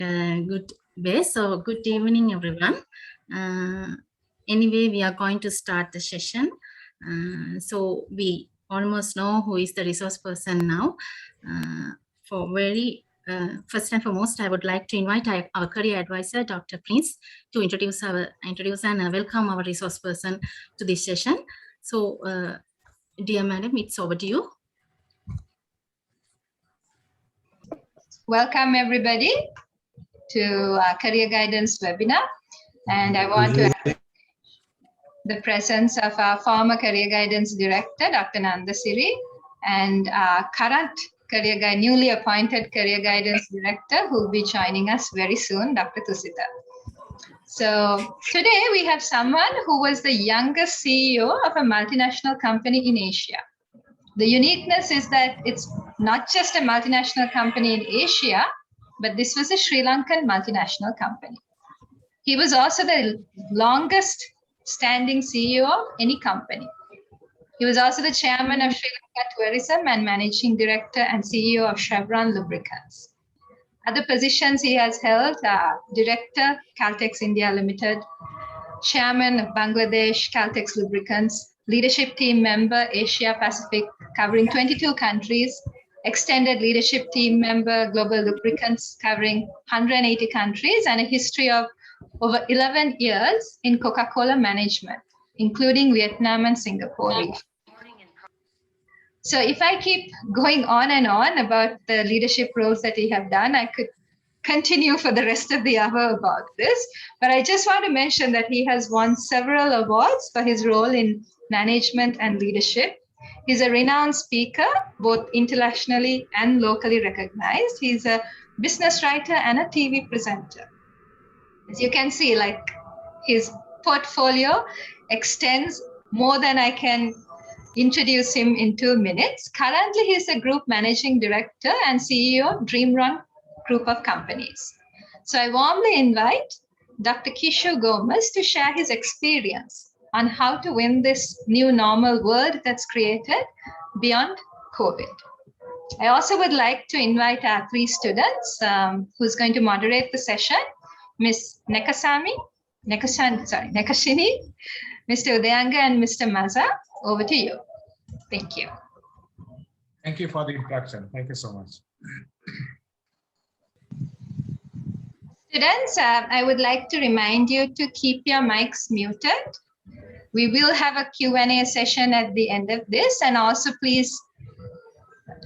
good way. So good evening, everyone. Anyway, we are going to start the session. So we almost know who is the resource person now. First and foremost, I would like to invite our career advisor, Dr. Prince, to introduce and welcome our resource person to this session. So, dear madam, it's over to you. Welcome everybody to our career guidance webinar, and I want to add the presence of our former career guidance director, Dr. Nandasiri, and our current newly appointed career guidance director who will be joining us very soon, Dr. Tusita. So today we have someone who was the youngest CEO of a multinational company in Asia. The uniqueness is that it's not just a multinational company in Asia, but this was a Sri Lankan multinational company. He was also the longest standing CEO of any company. He was also the chairman of Sri Lanka Tourism and managing director and CEO of Chevron Lubricants. Other positions he has held are director, Caltex India Limited, chairman of Bangladesh Caltex Lubricants, leadership team member, Asia Pacific, covering 22 countries, extended leadership team member, Global Lubricants, covering 180 countries, and a history of over 11 years in Coca-Cola management, including Vietnam and Singapore. So if I keep going on and on about the leadership roles that he have done, I could continue for the rest of the hour about this, but I just want to mention that he has won several awards for his role in management and leadership. He's a renowned speaker, both internationally and locally recognized. He's a business writer and a TV presenter. As you can see, like, his portfolio extends more than I can introduce him in 2 minutes. Currently, he's a group managing director and CEO of Dreamrun Group of companies. So I warmly invite Dr. Kishu Gomes to share his experience on how to win this new normal world that's created beyond COVID. I also would like to invite our 3 students who's going to moderate the session, Ms. Nekashini, Mr. Udayanga, and Mr. Maza. Over to you. Thank you. Thank you for the introduction. Thank you so much. Students, I would like to remind you to keep your mics muted. We will have a Q&A session at the end of this, and also please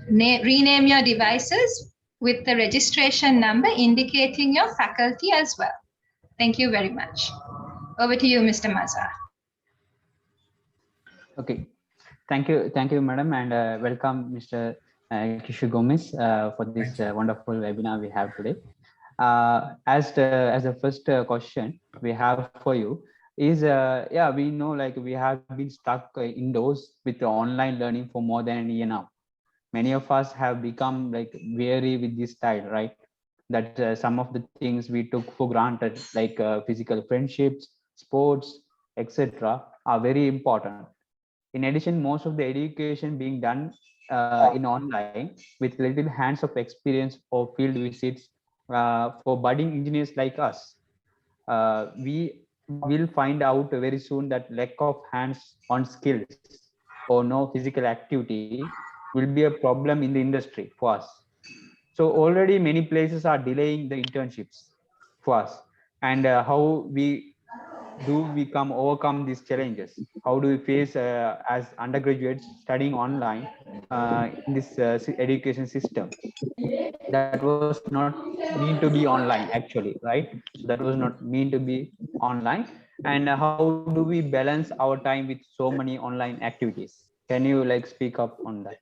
rename your devices with the registration number indicating your faculty as well. Thank you very much. Over to you, Mr. Maza. Okay, thank you, madam, and welcome, Mr. Kishu Gomes, for this wonderful webinar we have today. As the first question we have for you is, yeah, we know, like, we have been stuck indoors with the online learning for more than a year now. Many of us have become like weary with this style, right? That some of the things we took for granted, like physical friendships, sports, etc., are very important. In addition, most of the education being done in online with little hands of experience or field visits for budding engineers like us. We will find out very soon that lack of hands-on skills or no physical activity will be a problem in the industry for us. So already many places are delaying the internships for us. And how we overcome these challenges? How do we face as undergraduates studying online in this education system that was not meant to be online, actually, right? So that was not meant to be online. And how do we balance our time with so many online activities? Can you like speak up on that?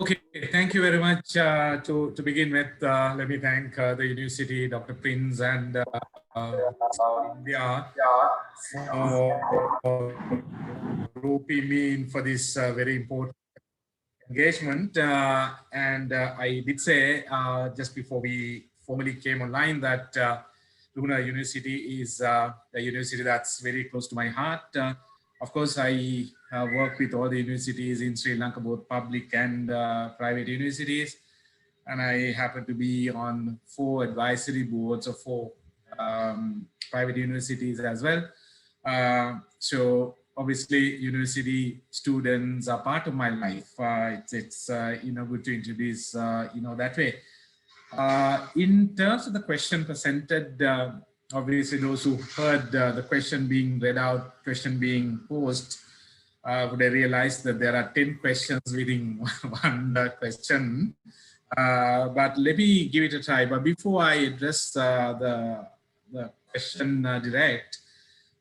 Okay, thank you very much. To begin with, let me thank the university, Dr. Prince, and India for grouping me in for this very important engagement. I did say just before we formally came online that Ruhuna University is a university that's very close to my heart. Of course, I work with all the universities in Sri Lanka, both public and private universities. and I happen to be on 4 advisory boards of 4 private universities as well. So obviously university students are part of my life. It's good to introduce that way. In terms of the question presented, obviously those who heard the question being read out, question being posed, would I realize that there are 10 questions within one question. But let me give it a try. But before I address the question direct,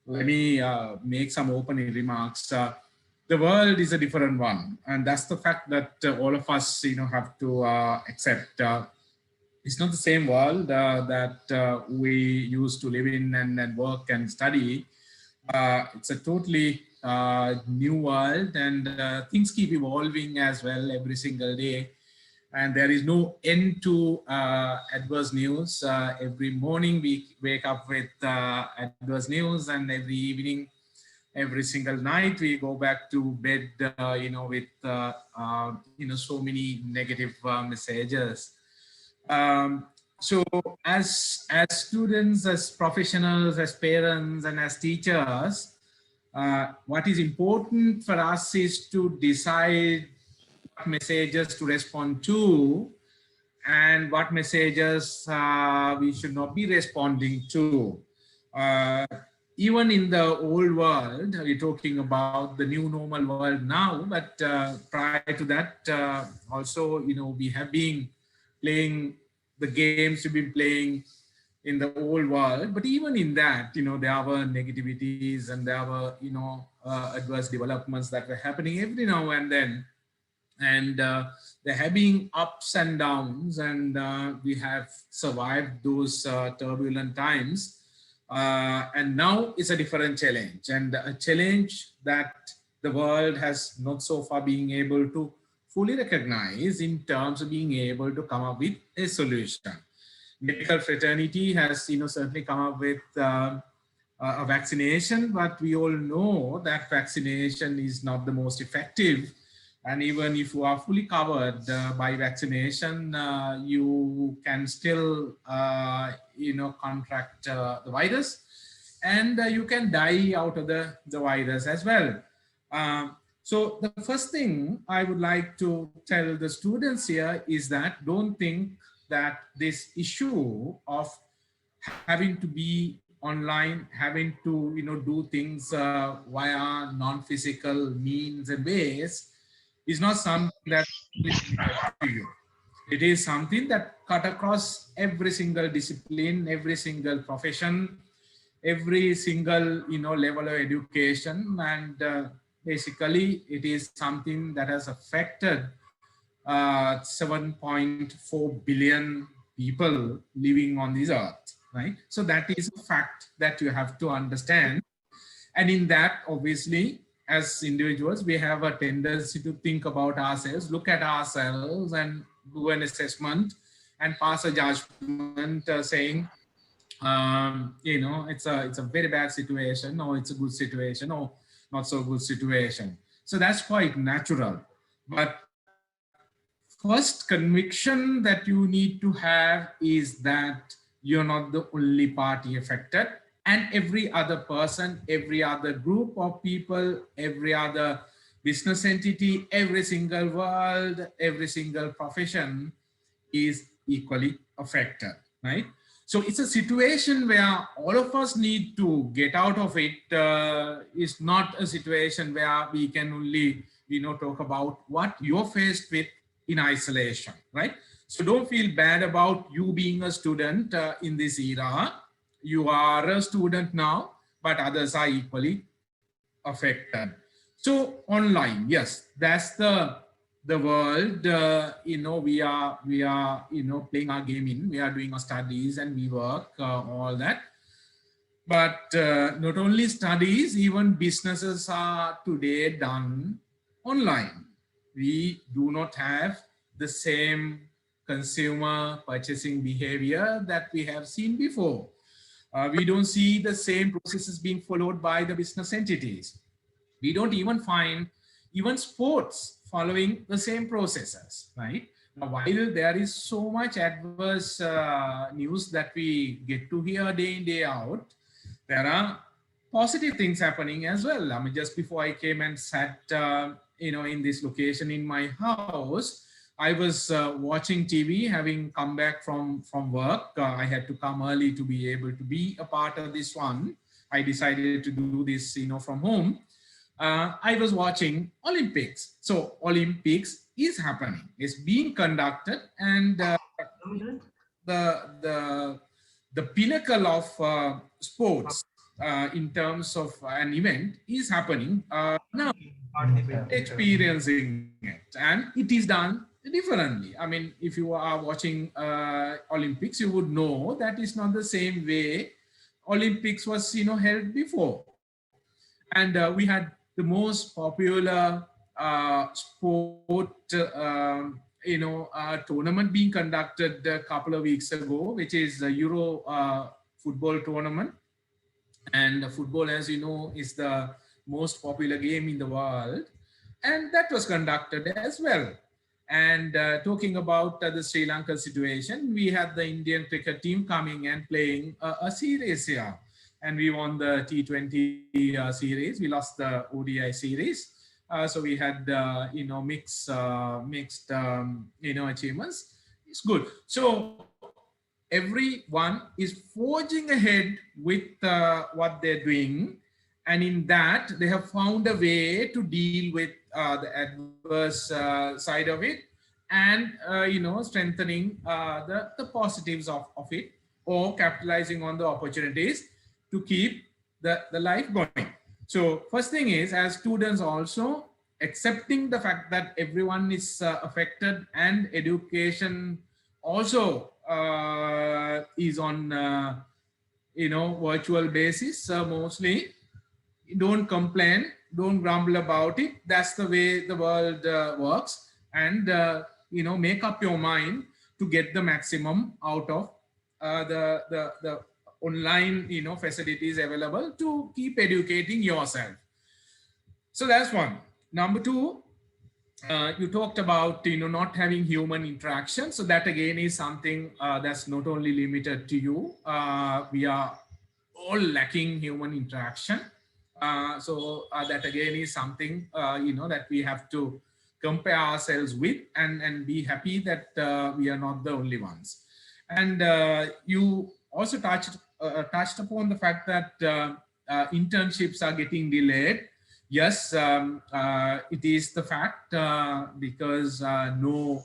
let me make some opening remarks. The world is a different one, and that's the fact that all of us, have to accept. It's not the same world that we used to live in and work and study. It's a totally new world, and things keep evolving as well every single day. And there is no end to adverse news. Every morning we wake up with adverse news, and every evening, every single night we go back to bed, with so many negative messages. So as students, as professionals, as parents, and as teachers, what is important for us is to decide what messages to respond to and what messages we should not be responding to. Even in the old world, we're talking about the new normal world now, but prior to that, also, we have been playing the games we've been playing in the old world. But even in that, there were negativities and there were, adverse developments that were happening every now and then. And there have been ups and downs, and we have survived those turbulent times. And now it's a different challenge, and a challenge that the world has not so far been able to fully recognize in terms of being able to come up with a solution. Medical fraternity has certainly come up with a vaccination, but we all know that vaccination is not the most effective. And even if you are fully covered by vaccination, you can still, contract the virus, and you can die out of the virus as well. So the first thing I would like to tell the students here is that don't think that this issue of having to be online, having to do things via non-physical means and ways is not something that is to you. It is something that cut across every single discipline, every single profession, every single level of education, and basically it is something that has affected 7.4 billion people living on this earth, right? So that is a fact that you have to understand. And in that, obviously, as individuals, we have a tendency to think about ourselves, look at ourselves and do an assessment and pass a judgment saying, it's a very bad situation, or it's a good situation, or not so good situation. So that's quite natural. But first conviction that you need to have is that you're not the only party affected, and every other person, every other group of people, every other business entity, every single world, every single profession is equally affected, right? So it's a situation where all of us need to get out of it. It's not a situation where we can only, talk about what you're faced with in isolation, right? So don't feel bad about you being a student in this era. You are a student now, but others are equally affected. So online, yes, that's the world. We are playing our game in. We are doing our studies and we work, all that. But not only studies, even businesses are today done online. We do not have the same consumer purchasing behavior that we have seen before. We don't see the same processes being followed by the business entities. We don't even find even sports following the same processes, right? Now, while there is so much adverse news that we get to hear day in, day out, there are positive things happening as well. I mean, just before I came and sat, in this location in my house, I was watching TV, having come back from work. I had to come early to be able to be a part of this one. I decided to do this, from home. I was watching Olympics. So Olympics is happening. It's being conducted, and the pinnacle of sports in terms of an event is happening now, experiencing it, and it is done differently. I mean, if you are watching Olympics, you would know that it's not the same way Olympics was held before. And we had the most popular sport tournament being conducted a couple of weeks ago, which is the Euro football tournament. And football, as you know, is the most popular game in the world, and that was conducted as well. And talking about the Sri Lanka situation, we had the Indian cricket team coming and playing a series here, and we won the T20 series. We lost the ODI series, so we had mixed achievements. It's good. So everyone is forging ahead with what they're doing, and in that they have found a way to deal with the adverse side of it, and strengthening the positives of it, or capitalizing on the opportunities to keep the life going. So first thing is, as students also accepting the fact that everyone is affected, and education also is on virtual basis mostly. Don't complain, don't grumble about it. That's the way the world works, and make up your mind to get the maximum out of the online facilities available to keep educating yourself. So that's one. Number two, you talked about not having human interaction. So that again is something that's not only limited to you. We are all lacking human interaction. So that again is something that we have to compare ourselves with, and be happy that we are not the only ones. And you also touched upon the fact that internships are getting delayed. Yes, it is the fact, because no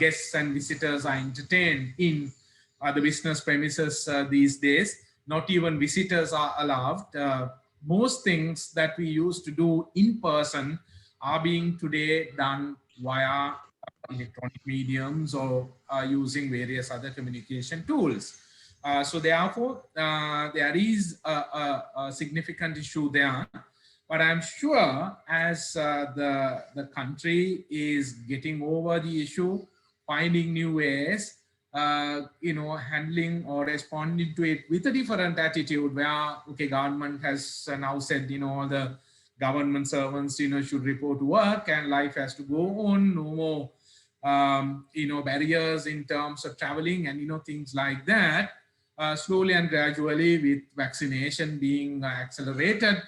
guests and visitors are entertained in the business premises these days. Not even visitors are allowed. Most things that we used to do in person are being today done via electronic mediums, or using various other communication tools. So therefore, there is a significant issue there. But I'm sure as the country is getting over the issue, finding new ways, handling or responding to it with a different attitude, where, okay, government has now said, the government servants, should report to work, and life has to go on. No more, barriers in terms of traveling, and, things like that. Slowly and gradually, with vaccination being accelerated,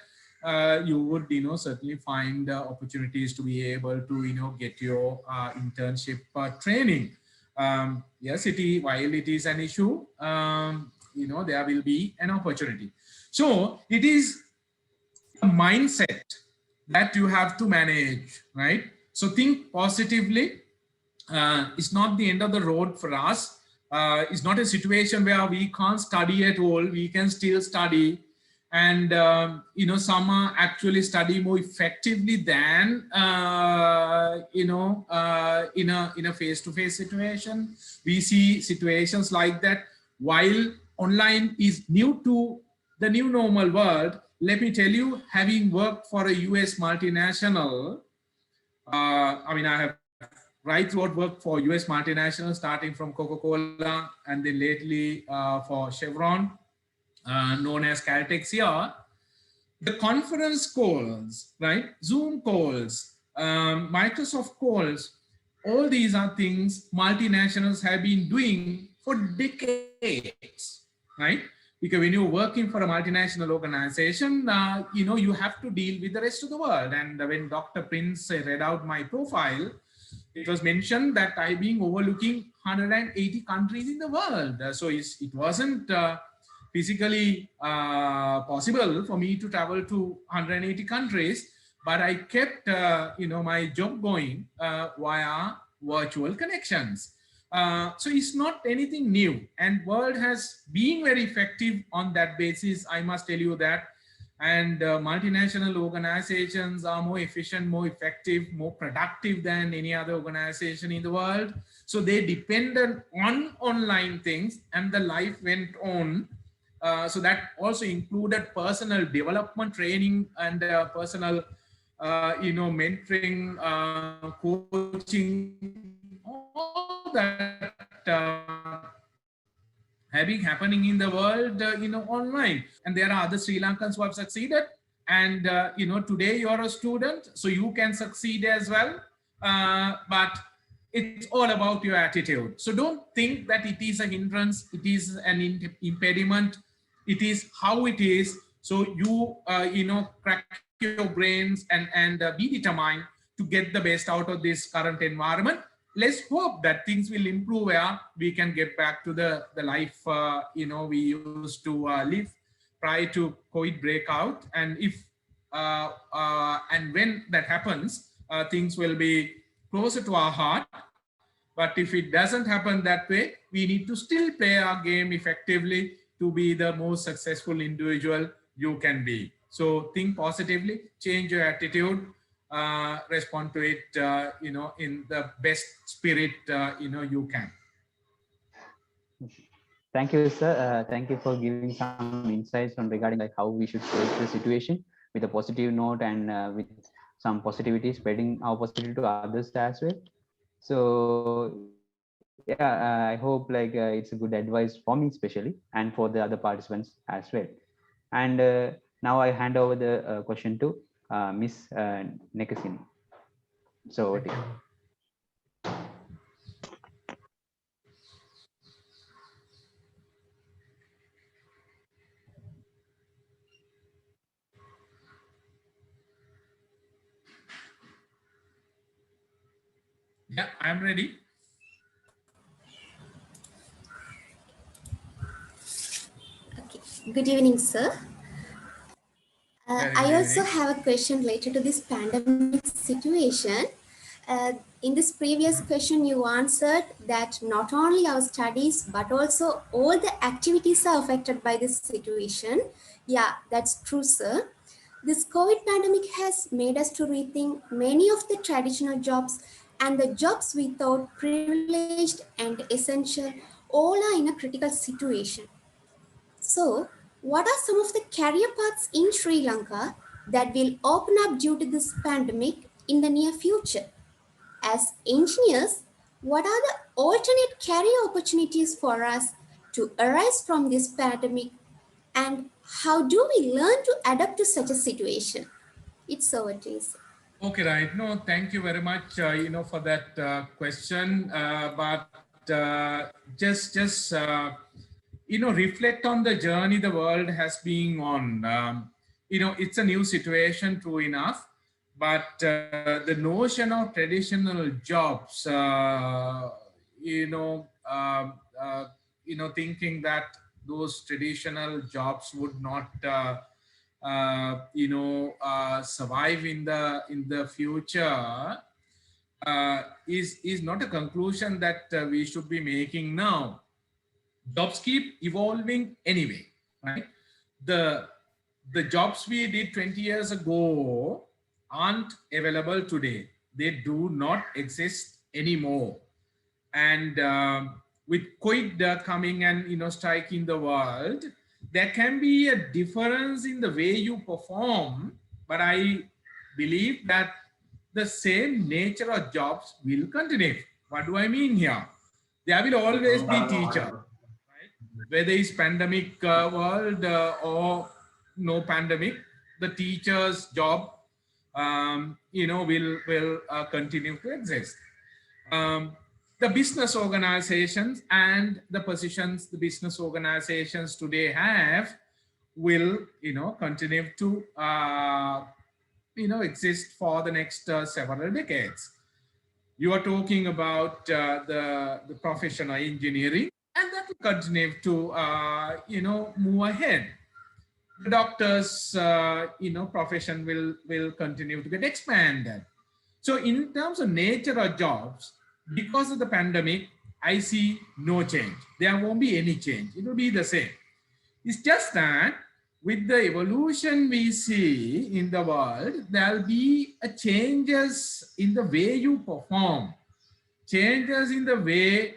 you would, certainly find opportunities to be able to, get your internship training. Yes, while it is an issue, there will be an opportunity. So it is a mindset that you have to manage, right? So think positively. It's not the end of the road for us. It's not a situation where we can't study at all. We can still study. And, some are actually study more effectively than, in a face-to-face situation. We see situations like that. While online is new to the new normal world, let me tell you, having worked for a US multinational, I have right throughout worked for US multinationals, starting from Coca-Cola, and then lately for Chevron, known as Caltex here. The conference calls, right? Zoom calls, Microsoft calls, all these are things multinationals have been doing for decades, right? Because when you're working for a multinational organization, you have to deal with the rest of the world. And when Dr. Prince read out my profile, it was mentioned that I've been overlooking 180 countries in the world. So it wasn't physically possible for me to travel to 180 countries, but I kept my job going via virtual connections. So it's not anything new, and world has been very effective on that basis, I must tell you that. And multinational organizations are more efficient, more effective, more productive than any other organization in the world. So they depended on online things, and the life went on. So that also included personal development training and personal mentoring, coaching, all that having happening in the world, online. And there are other Sri Lankans who have succeeded. And, today you're a student, so you can succeed as well. But it's all about your attitude. So don't think that it is a hindrance, it is an impediment. It is how it is. So you, crack your brains and be determined to get the best out of this current environment. Let's hope that things will improve where we can get back to the life we used to live prior to COVID breakout. And if and when that happens, things will be closer to our heart. But if it doesn't happen that way, we need to still play our game effectively to be the most successful individual you can be. So think positively, change your attitude, respond to it, in the best spirit, you can. Thank you, sir. Thank you for giving some insights on regarding like how we should face the situation with a positive note and with some positivity, spreading our positivity to others as well. So yeah, I hope like it's a good advice for me especially and for the other participants as well. And now I hand over the question to Miss Nekasini. So over to you. Yeah, I'm ready. Okay. Good evening, sir. I also evening. have a question related to this pandemic situation. In this previous question, you answered that not only our studies, but also all the activities are affected by this situation. Yeah, that's true, sir. This COVID pandemic has made us to rethink many of the traditional jobs, and the jobs we thought privileged and essential all are in a critical situation. So, what are some of the career paths in Sri Lanka that will open up due to this pandemic in the near future? As engineers, what are the alternate career opportunities for us to arise from this pandemic, and how do we learn to adapt to such a situation? It's over to you, sir. Okay, right. No, thank you very much, for that question. But just reflect on the journey the world has been on. It's a new situation, true enough, but the notion of traditional jobs, thinking that those traditional jobs would not survive in the future is not a conclusion that we should be making now. Jobs keep evolving anyway, right? The jobs we did 20 years ago aren't available today. They do not exist anymore. And with COVID coming and striking the world, there can be a difference in the way you perform, but I believe that the same nature of jobs will continue. What do I mean here? There will always be teachers, right? Whether it's pandemic world or no pandemic, the teacher's job, will continue to exist. The business organizations and the positions the business organizations today have will, continue to, exist for the next several decades. You are talking about the professional engineering, and that will continue to, move ahead. The doctors, profession will continue to get expanded. So in terms of nature of jobs, because of the pandemic, I see no change. There won't be any change. It will be the same. It's just that with the evolution we see in the world, there'll be a changes in the way you perform, changes in the way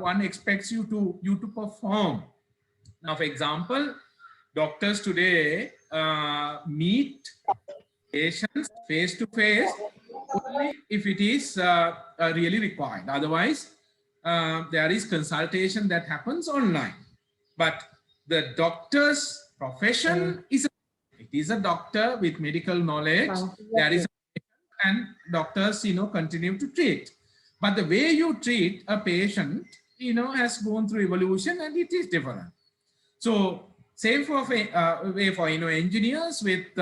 one expects you to perform. Now, for example, doctors today meet patients face to face only if it is really required. Otherwise, there is consultation that happens online. But the doctor's profession is a doctor with medical knowledge. There is and doctors, continue to treat. But the way you treat a patient, has gone through evolution and it is different. So same for way for engineers with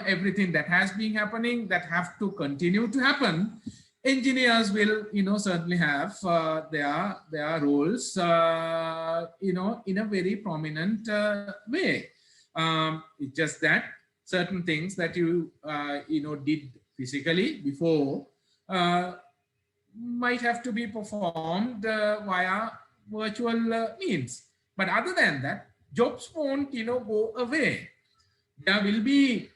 everything that has been happening that have to continue to happen. Engineers will certainly have their roles in a very prominent way. It's just that certain things that you did physically before might have to be performed via virtual means. But other than that, jobs won't go away. There will be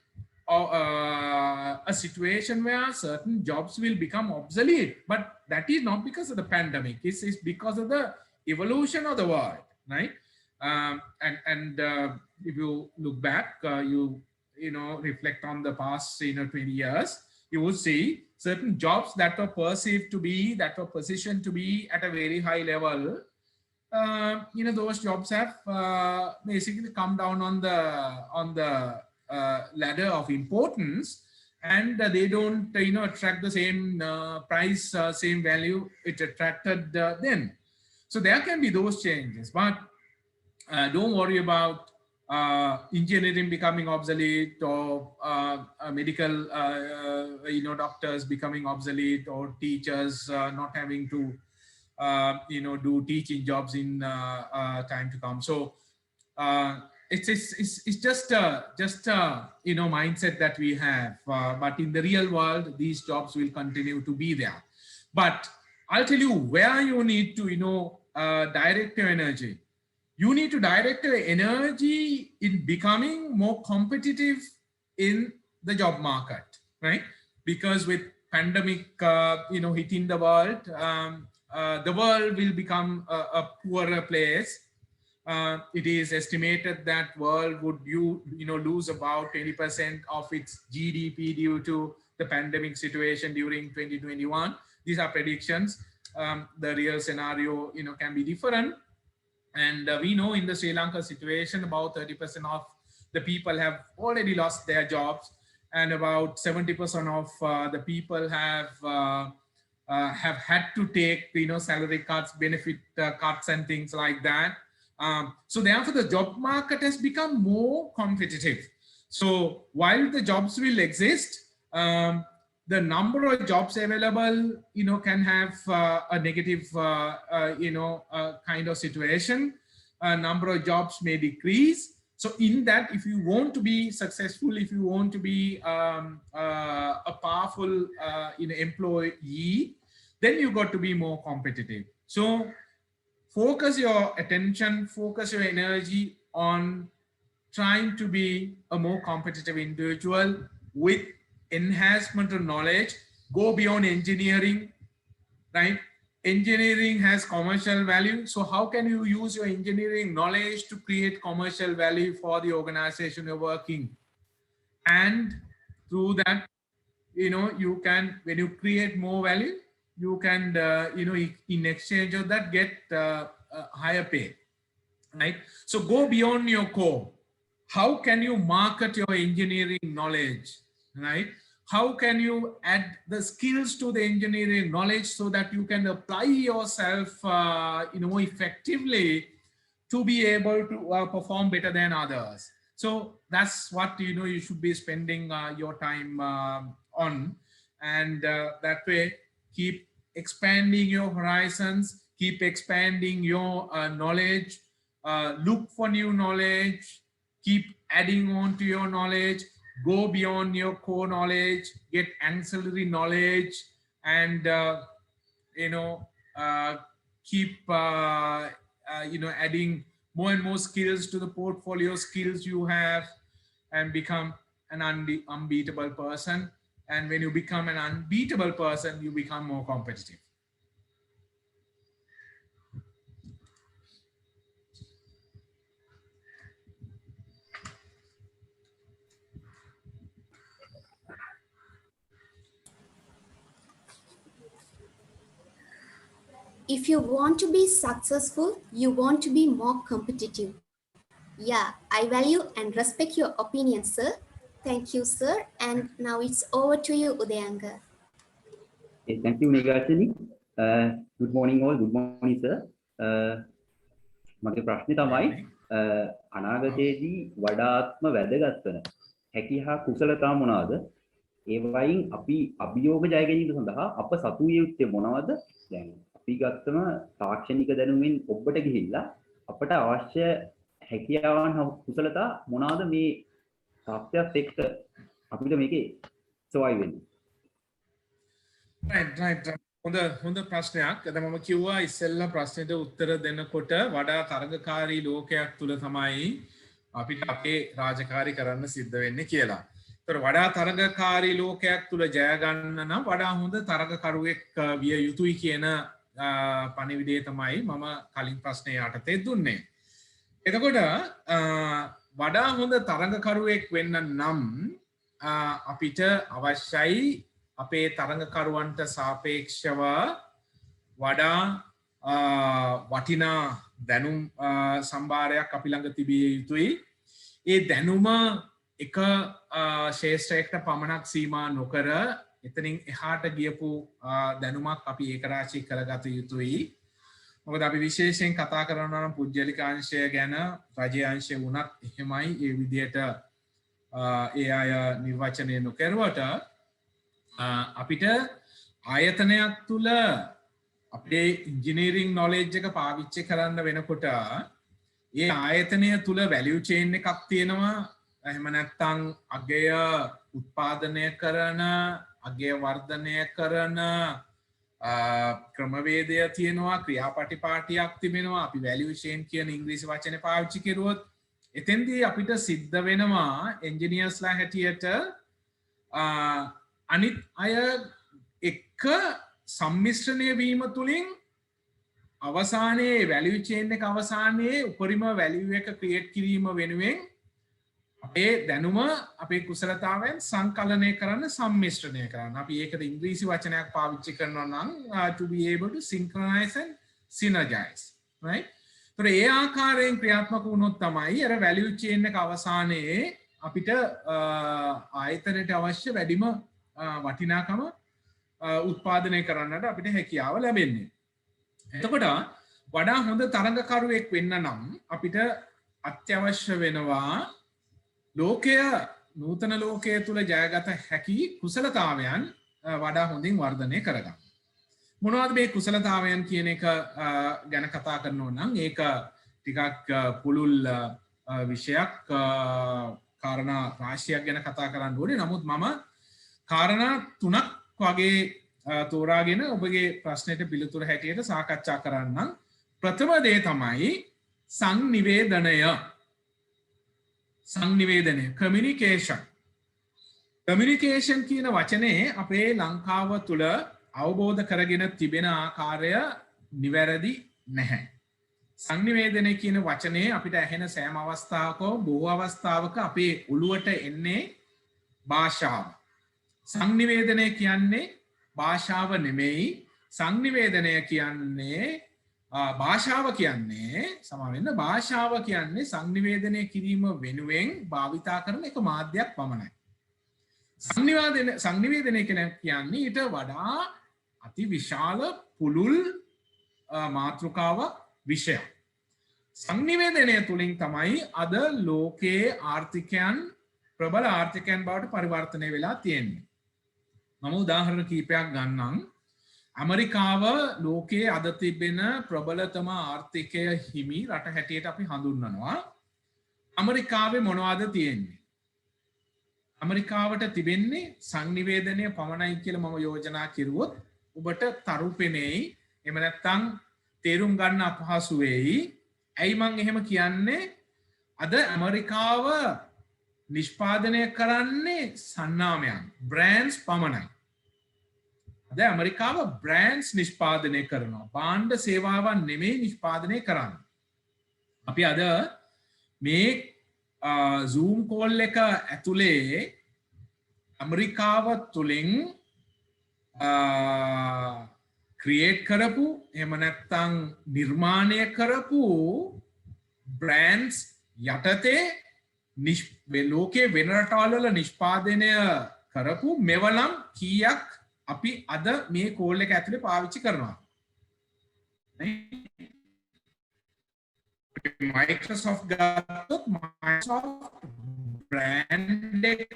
a situation where certain jobs will become obsolete, but that is not because of the pandemic. It's because of the evolution of the world, right? If you look back, you reflect on the past 20 years, you will see certain jobs that were perceived to be, that were positioned to be at a very high level. Those jobs have basically come down on the ladder of importance, and they don't attract the same price, same value it attracted then. So there can be those changes, but don't worry about engineering becoming obsolete, or medical doctors becoming obsolete, or teachers not having to do teaching jobs in time to come. So it's just mindset that we have, but in the real world, these jobs will continue to be there. But I'll tell you where you need to direct your energy. You need to direct your energy in becoming more competitive in the job market, right? Because with pandemic hitting the world will become a poorer place. It is estimated that world would lose about 20% of its GDP due to the pandemic situation during 2021. These are predictions. The real scenario can be different. And we know in the Sri Lanka situation, about 30% of the people have already lost their jobs, and about 70% of the people have had to take salary cuts, benefit cuts, and things like that. So therefore, the job market has become more competitive. So while the jobs will exist, the number of jobs available, can have a negative, kind of situation. Number of jobs may decrease. So in that, if you want to be successful, if you want to be a powerful, employee, then you got to be more competitive. So focus your attention, focus your energy on trying to be a more competitive individual with enhancement of knowledge. Go beyond engineering, right? Engineering has commercial value. So how can you use your engineering knowledge to create commercial value for the organization you're working? And through that, you can, when you create more value, you can, in exchange of that, get higher pay, right? So go beyond your core. How can you market your engineering knowledge, right? how can you add the skills to the engineering knowledge so that you can apply yourself effectively to be able to perform better than others. So that's what you should be spending your time on, and that way keep expanding your horizons, keep expanding your knowledge, look for new knowledge, keep adding on to your knowledge, go beyond your core knowledge, get ancillary knowledge, and keep adding more and more skills to the portfolio skills you have, and become an unbeatable person. And when you become an unbeatable person, you become more competitive. If you want to be successful, you want to be more competitive. Yeah, I value and respect your opinion, sir. Thank you, sir. And now it's over to you, Udayanga. Okay, thank you, Megachani. Good morning, all. Good morning, sir. මගේ ප්‍රශ්නේ තමයි අනාගතයේදී වඩාත්ම වැදගත් වන හැකියා කුසලතා මොනවාද? ඒ වයින් අපි අභියෝග ජය ගැනීම සඳහා අප සතු විය යුත්තේ මොනවද? දැන් අපි ගත්තම තාක්ෂණික දැනුමින් ඔබට ගිහිල්ලා අපට අවශ්‍ය හැකියාවන් කුසලතා මොනවාද මේ තාප්‍යත් එක්ක අපිට මේකේ සොයයි වෙන්නේ? Right. හොඳ ප්‍රශ්නයක්. අද මම කිව්වා ඉස්සෙල්ලා ප්‍රශ්නෙට උත්තර දෙනකොට වඩා තරගකාරී ලෝකයක් තුල තමයි අපිට අපේ රාජකාරී කරන්න සිද්ධ වෙන්නේ කියලා. ඒතර වඩා තරගකාරී ලෝකයක් තුල ජය ගන්න නම් වඩා හොඳ තරගකරුවෙක් විය යුතුයි කියන පණිවිඩය තමයි මම කලින් ප්‍රශ්නේ යටතේ දුන්නේ. එතකොට වඩා හොඳ තරගකරුවෙක් වෙන්න නම් අපිට අවශ්‍යයි අපේ තරඟකරුවන්ට සාපේක්ෂව වඩා වටිනා දැනුම් සම්භාරයක් අපි ළඟ තිබිය යුතුයි. ඒ දැනුම එක ශේෂ්ත්‍රයකට පමණක් සීමා නොකර එතනින් එහාට ගියපු දැනුමක් අපි ඒකරාශී කරගත යුතුයි. මොකද අපි විශේෂයෙන් කතා කරනවා නම් පුද්ගලික අංශය ගැන, රජයේ අංශය වුණත් එහෙමයි. ඒ විදිහට ඒ අය නිර්වචනය නොකරුවට අපිට ආයතනයක් තුල අපේ ඉංජිනේරින් නොලෙජ් එක පාවිච්චි කරන්න වෙනකොට ඒ ආයතනය තුල වැලියු චේන් එකක් තියෙනවා. එහෙම නැත්නම් අගය උත්පාදනය කරන, අගය වර්ධනය කරන ක්‍රමවේදය තියෙනවා, ක්‍රියාපටිපාටියක් තිබෙනවා. අපි වැලියු චේන් කියන ඉංග්‍රීසි වචනේ පාවිච්චි කරුවොත් එතෙන්දී අපිට සිද්ධ වෙනවා එන්ජිනියර්ස්ලා හැටියට අනිත් අය එක්ක සම්මිශ්‍රණය වීම තුළින් අවසානයේ වැලියු චේන් එක අවසානයේ උපරිම වැලියු එක ක්‍රියේට් කිරීම වෙනුවෙන් අපේ දැනුම අපේ කුසලතාවයන් සංකලනය කරන්න, සම්මිශ්‍රණය කරන්න. අපි ඒකට ඉංග්‍රීසි වචනයක් පාවිච්චි කරනවා නම් to be able to synchronize and synergize, right? ඒතර ඒ ආකාරයෙන් ක්‍රියාත්මක වුණොත් තමයි අර වැලියු චේන් එක අවසානයේ අපිට ආයතනයට අවශ්‍ය වැඩිම වටිනාකම උත්පාදනය කරන්නට අපිට හැකියාව ලැබෙන්නේ. එතකොට වඩා හොඳ තරඟකරුවෙක් වෙන්න නම් අපිට අත්‍යවශ්‍ය වෙනවා ලෝකය, නූතන ලෝකයේ තුල ජයගත හැකි කුසලතාවයන් වඩා හොඳින් වර්ධනය කරගන්න. මොනවද මේ කුසලතාවයන් කියන එක ගැන කතා කරනවා නම් ඒක ටිකක් පුළුල් විෂයක්, කාරණා රාශියක් ගැන කතා කරන්න ඕනේ. නමුත් මම කාරණා 3ක් වගේ තෝරාගෙන ඔබගේ ප්‍රශ්නෙට පිළිතුර හැටියට සාකච්ඡා කරන්නම්. ප්‍රථම දේ තමයි සංනිවේදනය, කමියුනිකේෂන්. කමියුනිකේෂන් කියන වචනේ අපේ ලංකාව තුල අවබෝධ කරගෙන තිබෙන ආකාරය නිවැරදි නැහැ. සංනිවේදනය කියන වචනේ අපිට ඇහෙන සෑම අවස්ථාවකම බොහෝ අවස්ථාවක අපේ ඔළුවට එන්නේ භාෂාව. සංනිවේදනය කියන්නේ භාෂාව නෙමෙයි. සංනිවේදනය කියන්නේ භාෂාව කියන්නේ සංනිවේදනය කිරීම වෙනුවෙන් භාවිතා කරන එක මාධ්‍යයක් පමණයි. සංනිවේදනය කියන්නේ ඊට වඩා අති විශාල පුළුල් මාතෘකාවක් විෂයක්. සංනිවේදනය තුළින් තමයි අද ලෝකයේ ආර්ථිකයන් ප්‍රබල ආර්ථිකයන් බවට පරිවර්තනය වෙලා තියෙන්නේ. මම උදාහරණ කීපයක් ගන්නම්. ඇමරිකාව ලෝකයේ අද තිබෙන ප්‍රබලතම ආර්ථිකය හිමි රට හැටියට අපි හඳුන්වනවා. ඇමරිකාවේ මොනවද තියෙන්නේ? ඇමරිකාවට තිබෙන්නේ සංනිවේදනය පමණයි කියලා මම යෝජනා කෙරුවොත් ඔබට තරු පෙනෙයි. එහෙම නැත්නම් තේරුම් ගන්න අපහසු වෙයි. ඇයි මං එහෙම කියන්නේ? අද ඇමරිකාව නිෂ්පාදනය කරන්නේ සන්නාමයන්, බ්‍රෑන්ඩ්ස් පමණයි. අද ඇමරිකාව බ්‍රෑන්ඩ්ස් නිෂ්පාදනය කරනවා. භාණ්ඩ සේවාවන් නෙමෙයි නිෂ්පාදනය කරන්නේ. අපි අද මේ Zoom call එක ඇතුලේ ඇමරිකාව තුලින් ක්‍රියේට් කරපු එහෙම නැත්නම් නිර්මාණය කරපු බ්‍රෑන්ඩ්ස් යටතේ ලෝකයේ වෙන රටවල් වල නිෂ්පාදනය කරපු මෙවලම් කීයක් අපි අද මේ කෝල් එක ඇතුලේ පාවිච්චි කරනවා. Microsoft ගත්තොත් Microsoft brand එක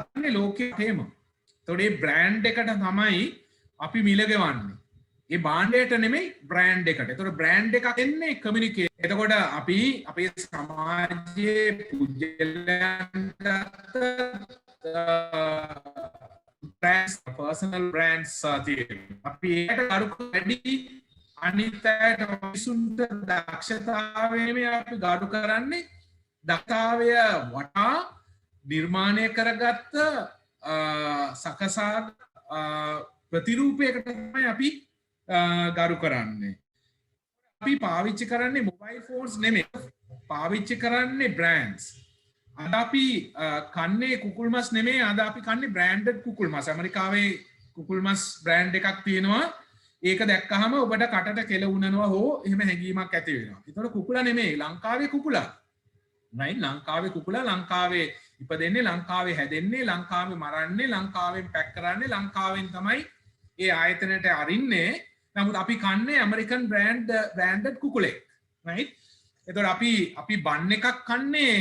අතනේ ලෝකයේම. ඒතකොට මේ brand එකට තමයි අපි මිල ගෙවන්නේ. ඒ භාණ්ඩයට නෙමෙයි brand එකට. ඒතකොට brand එකක් එන්නේ communicate. එතකොට අපි අපේ සමාජයේ පුජ්‍යලයන්ට brands, personal brands අපි ඒකට කරුක වැඩි අනිත් අයට විසුන්ට දක්ෂතාවය නෙමෙයි අපි ගාඩු කරන්නේ දක්ෂතාවය වටා නිර්මාණය කරගත්ත සකසා ප්‍රතිරූපයකට තමයි අපි ගරු කරන්නේ. අපි පාවිච්චි කරන්නේ මොබයිල් ෆෝන්ස් නෙමෙයි. පාවිච්චි කරන්නේ බ්‍රෑන්ඩ්ස්. අද අපි කන්නේ කුකුල් මස් නෙමෙයි, අද අපි කන්නේ බ්‍රෑන්ඩඩ් කුකුල් මස්. ඇමරිකාවේ කුකුල් මස් බ්‍රෑන්ඩ් එකක් තියෙනවා. ඒක දැක්කහම ඔබට කටට කෙල උනනවා හෝ එහෙම හැඟීමක් ඇති වෙනවා. ඒතකොට කුකුලා නෙමෙයි, ලංකාවේ කුකුලා. right? ලංකාවේ කුකුලා ලංකාවේ ඉපදෙන්නේ, ලංකාවේ හැදෙන්නේ, ලංකාවේ මරන්නේ, ලංකාවෙන් පැක් කරන්නේ, ලංකාවෙන් තමයි ඒ ආයතනයට අරින්නේ. නමුත් අපි කන්නේ ඇමරිකන් බ්‍රෑන්ඩඩ් කුකුලෙක්. right? එතකොට අපි බන් එකක් කන්නේ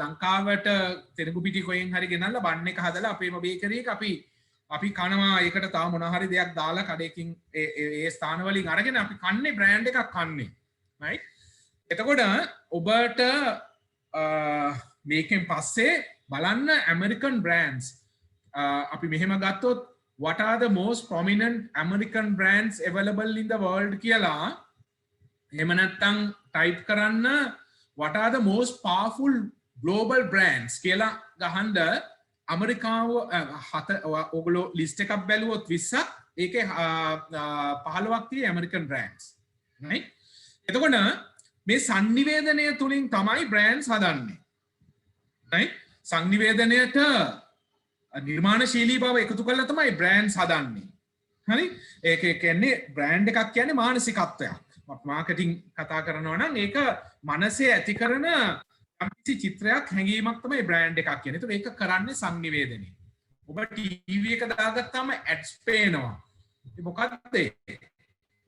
ලංකාවට තෙරඟු පිටි කොහෙන් හරි ගෙනල්ලා බන් එක හදලා අපේම බේකරි එක අපි කනවා. ඒකට තව මොන හරි දෙයක් දාලා කඩේකින් ඒ ස්ථාන වලින් අරගෙන අපි කන්නේ බ්‍රෑන්ඩ් එකක් කන්නේ. right? එතකොට ඔබට මේකෙන් පස්සේ බලන්න American brands. අපි මෙහෙම ගත්තොත් what are the most prominent American brands available in the world කියලා එහෙම නැත්නම් ටයිප් කරන්න what are the most powerful global brands කියලා ගහන්න ඇමරිකාව ඔගොල්ලෝ ලිස්ට් එකක් බැලුවොත් 20ක් ඒකේ 15ක් තියෙයි American brands. right? එතකොට මේ සංනිවේදනය තුලින් තමයි brands හදන්නේ. right? සංනිවේදනයට නිර්මාණශීලී බව එකතු කරලා තමයි brands හදන්නේ. හරි? ඒක කියන්නේ brand එකක් කියන්නේ මානසිකත්වයක්. මාකටිං කතා කරනවා නම් ඒක මනසේ ඇති කරන කිසි චිත්‍රයක් හැඟීමක් තමයි බ්‍රෑන්ඩ් එකක් කියන්නේ. ඒතකොට ඒක කරන්නේ සංනිවේදනය. ඔබ ටීවී එක දාගත්තාම ඇඩ්ස් පේනවා. ඒ මොකද්ද ඒ?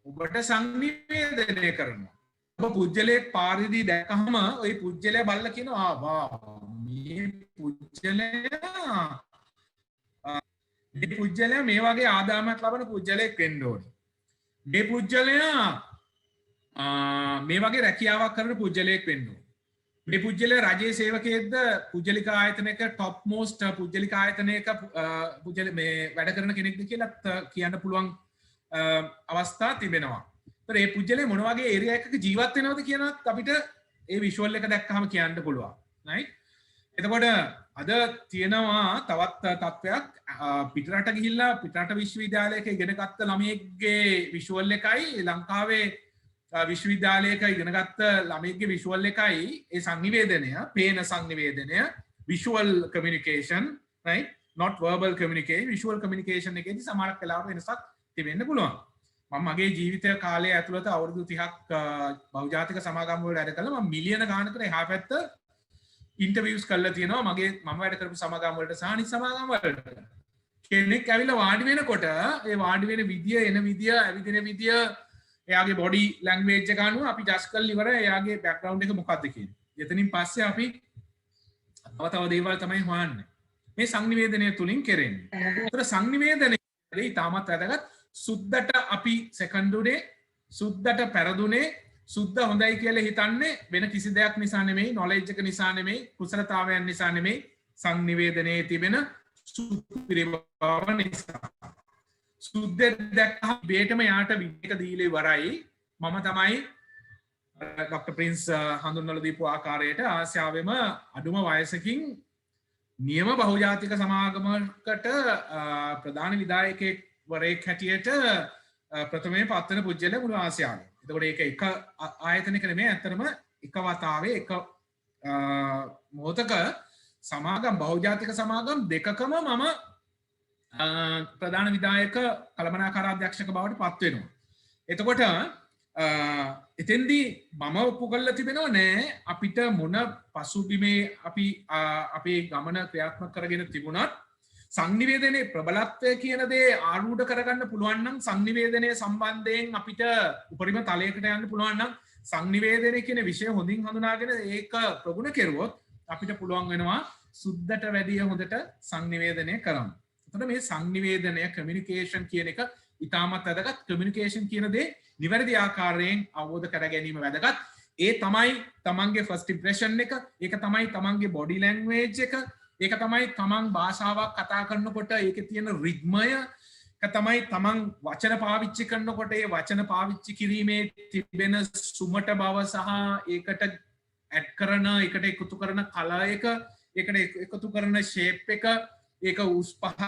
ඔබට සංනිවේදනය කරනවා. ඔබ පුජ්‍යලයක් පාරේදී දැක්කහම ওই පුජ්‍යලයා බලලා කියනවා වා මේ පුජ්‍යලයා මේ වගේ ආදායමක් ලබන පුජ්‍යලයක් වෙන්න ඕනේ. මේ පුජ්‍යලයා මේ වගේ රැකියාවක් කරන පුජ්‍යලයක් වෙන්න ඕනේ. මේ පුජ්‍යලයා රජයේ සේවකයෙක්ද, පුජ්‍යලික ආයතනයක টপ මොස්ට් පුජ්‍යලික ආයතනයක මේ වැඩ කරන කෙනෙක්ද කියලා කියන්න පුළුවන් අවස්ථා තිබෙනවා. ඒතර මේ පුජ්‍යලයා මොන වගේ ඒරියා එකක ජීවත් වෙනවද කියනත් අපිට ඒ විෂුවල් එක දැක්කහම කියන්න පුළුවන්. right? එතකොට අද තියෙනවා තවත් තත්ත්වයක්. පිටරට ගිහිල්ලා පිටරට විශ්වවිද්‍යාලයක ඉගෙන ගත්ත ළමයෙක්ගේ විෂුවල් එකයි ලංකාවේ විශ්වවිද්‍යාලයක ඉගෙන ගත්ත ළමයෙක්ගේ විෂුවල් එකයි ඒ සංනිවේදනය, පේන සංනිවේදනය, visual communication, right? not verbal communication, visual communication එකේදී සමහරක් වෙලාවට වෙනසක් තිබෙන්න පුළුවන්. මම මගේ ජීවිතය කාලය ඇතුළත අවුරුදු 30ක් බහුජාතික සමාගම් වල වැඩ කළා. මම මිලියන ගානකට එහා පැත්ත ඉන්ටර්විව්ස් කරලා තියෙනවා මගේ මම වැඩ කරපු සමාගම් වලට සහ අනිත් සමාගම් වලට. කෙනෙක් ඇවිල්ලා වාඩි වෙනකොට ඒ වාඩි වෙන විදිය, එන විදිය, ඇවිදින විදිය, එයාගේ බොඩි ලැන්ග්වේජ් එක අනුව අපි ජජ් කරලා ඉවරයි එයාගේ බෑග්ග්‍රවුන්ඩ් එක මොකක්ද කියන්නේ. එතනින් පස්සේ අපි තව දේවල් තමයි හොයන්නේ. මේ සංනිවේදනය තුලින් කෙරෙන්නේ. ඒතර සංනිවේදනයේ ඉතාමත් වැදගත්. සුද්දට අපි සෙකන්ඩුනේ, සුද්දට පෙරදුනේ, සුද්ද හොඳයි කියලා හිතන්නේ වෙන කිසි දෙයක් නිසා නෙමෙයි, නොලෙජ් එක නිසා නෙමෙයි, කුසලතාවයන් නිසා නෙමෙයි, සංනිවේදනයේ තිබෙන සුපිරිබව නිසා. සුද්දෙක් දැක්කම බේටම යාට විද්‍යාවක දීලා ඉවරයි. මම තමයි ඩොක්ටර් ප්‍රින්ස් හඳුන්වලා දීපු ආකාරයට ආසියාවෙම අඩුම වයසකින් නියම බහුජාතික සමාගමකට ප්‍රධාන විධායකයෙක් වරයෙක් හැටියට ප්‍රථමයෙන් පත්වන පුජ්‍යල මුළු ආසියාවේ. එතකොට ඒක එක ආයතනයක නෙමෙයි, ඇත්තටම එක වතාවේ එක මොහොතක සමාගම් බහුජාතික සමාගම් දෙකකම මම ප්‍රධාන විධායක කළමනාකාර අධ්‍යක්ෂක බවට පත් වෙනවා. එතකොට එතෙන්දී මම ඔප්පු කරලා තිබෙනව නෑ අපිට මොන පසුබිමේ අපි අපේ ගමන ක්‍රියාත්මක කරගෙන තිබුණත් සංනිවේදනයේ ප්‍රබලත්වය කියන දේ ආරූඪ කරගන්න පුළුවන් නම්, සංනිවේදනයේ සම්බන්ධයෙන් අපිට උපරිම තලයකට යන්න පුළුවන් නම්, සංනිවේදනය කියන විෂය හොඳින් හඳුනාගෙන ඒක ප්‍රගුණ කෙරුවොත් අපිට පුළුවන් වෙනවා සුද්දට වැඩිය හොඳට සංනිවේදනය කරන්න. එතකොට මේ සංනිවේදනය කමියුනිකේෂන් කියන එක ඉතාමත් වැදගත්. කමියුනිකේෂන් කියන දේ නිවැරදි ආකාරයෙන් අවබෝධ කර ගැනීම වැදගත්. ඒ තමයි තමන්ගේ ෆස්ට් ඉම්ප්‍රෙෂන් එක, ඒක තමයි තමන්ගේ බොඩි ලැන්ග්වේජ් එක, ඒක තමයි තමන් භාෂාවක් කතා කරනකොට ඒකේ තියෙන රිද්මය, ඒක තමයි තමන් වචන පාවිච්චි කරනකොට ඒ වචන පාවිච්චි කිරීමේ තිබෙන සුමට බව සහ ඒකට ඇඩ් කරන, ඒකට එකතු කරන කලර් එක, ඒකට එකතු කරන ෂේප් එක, ඒක උස් පහත්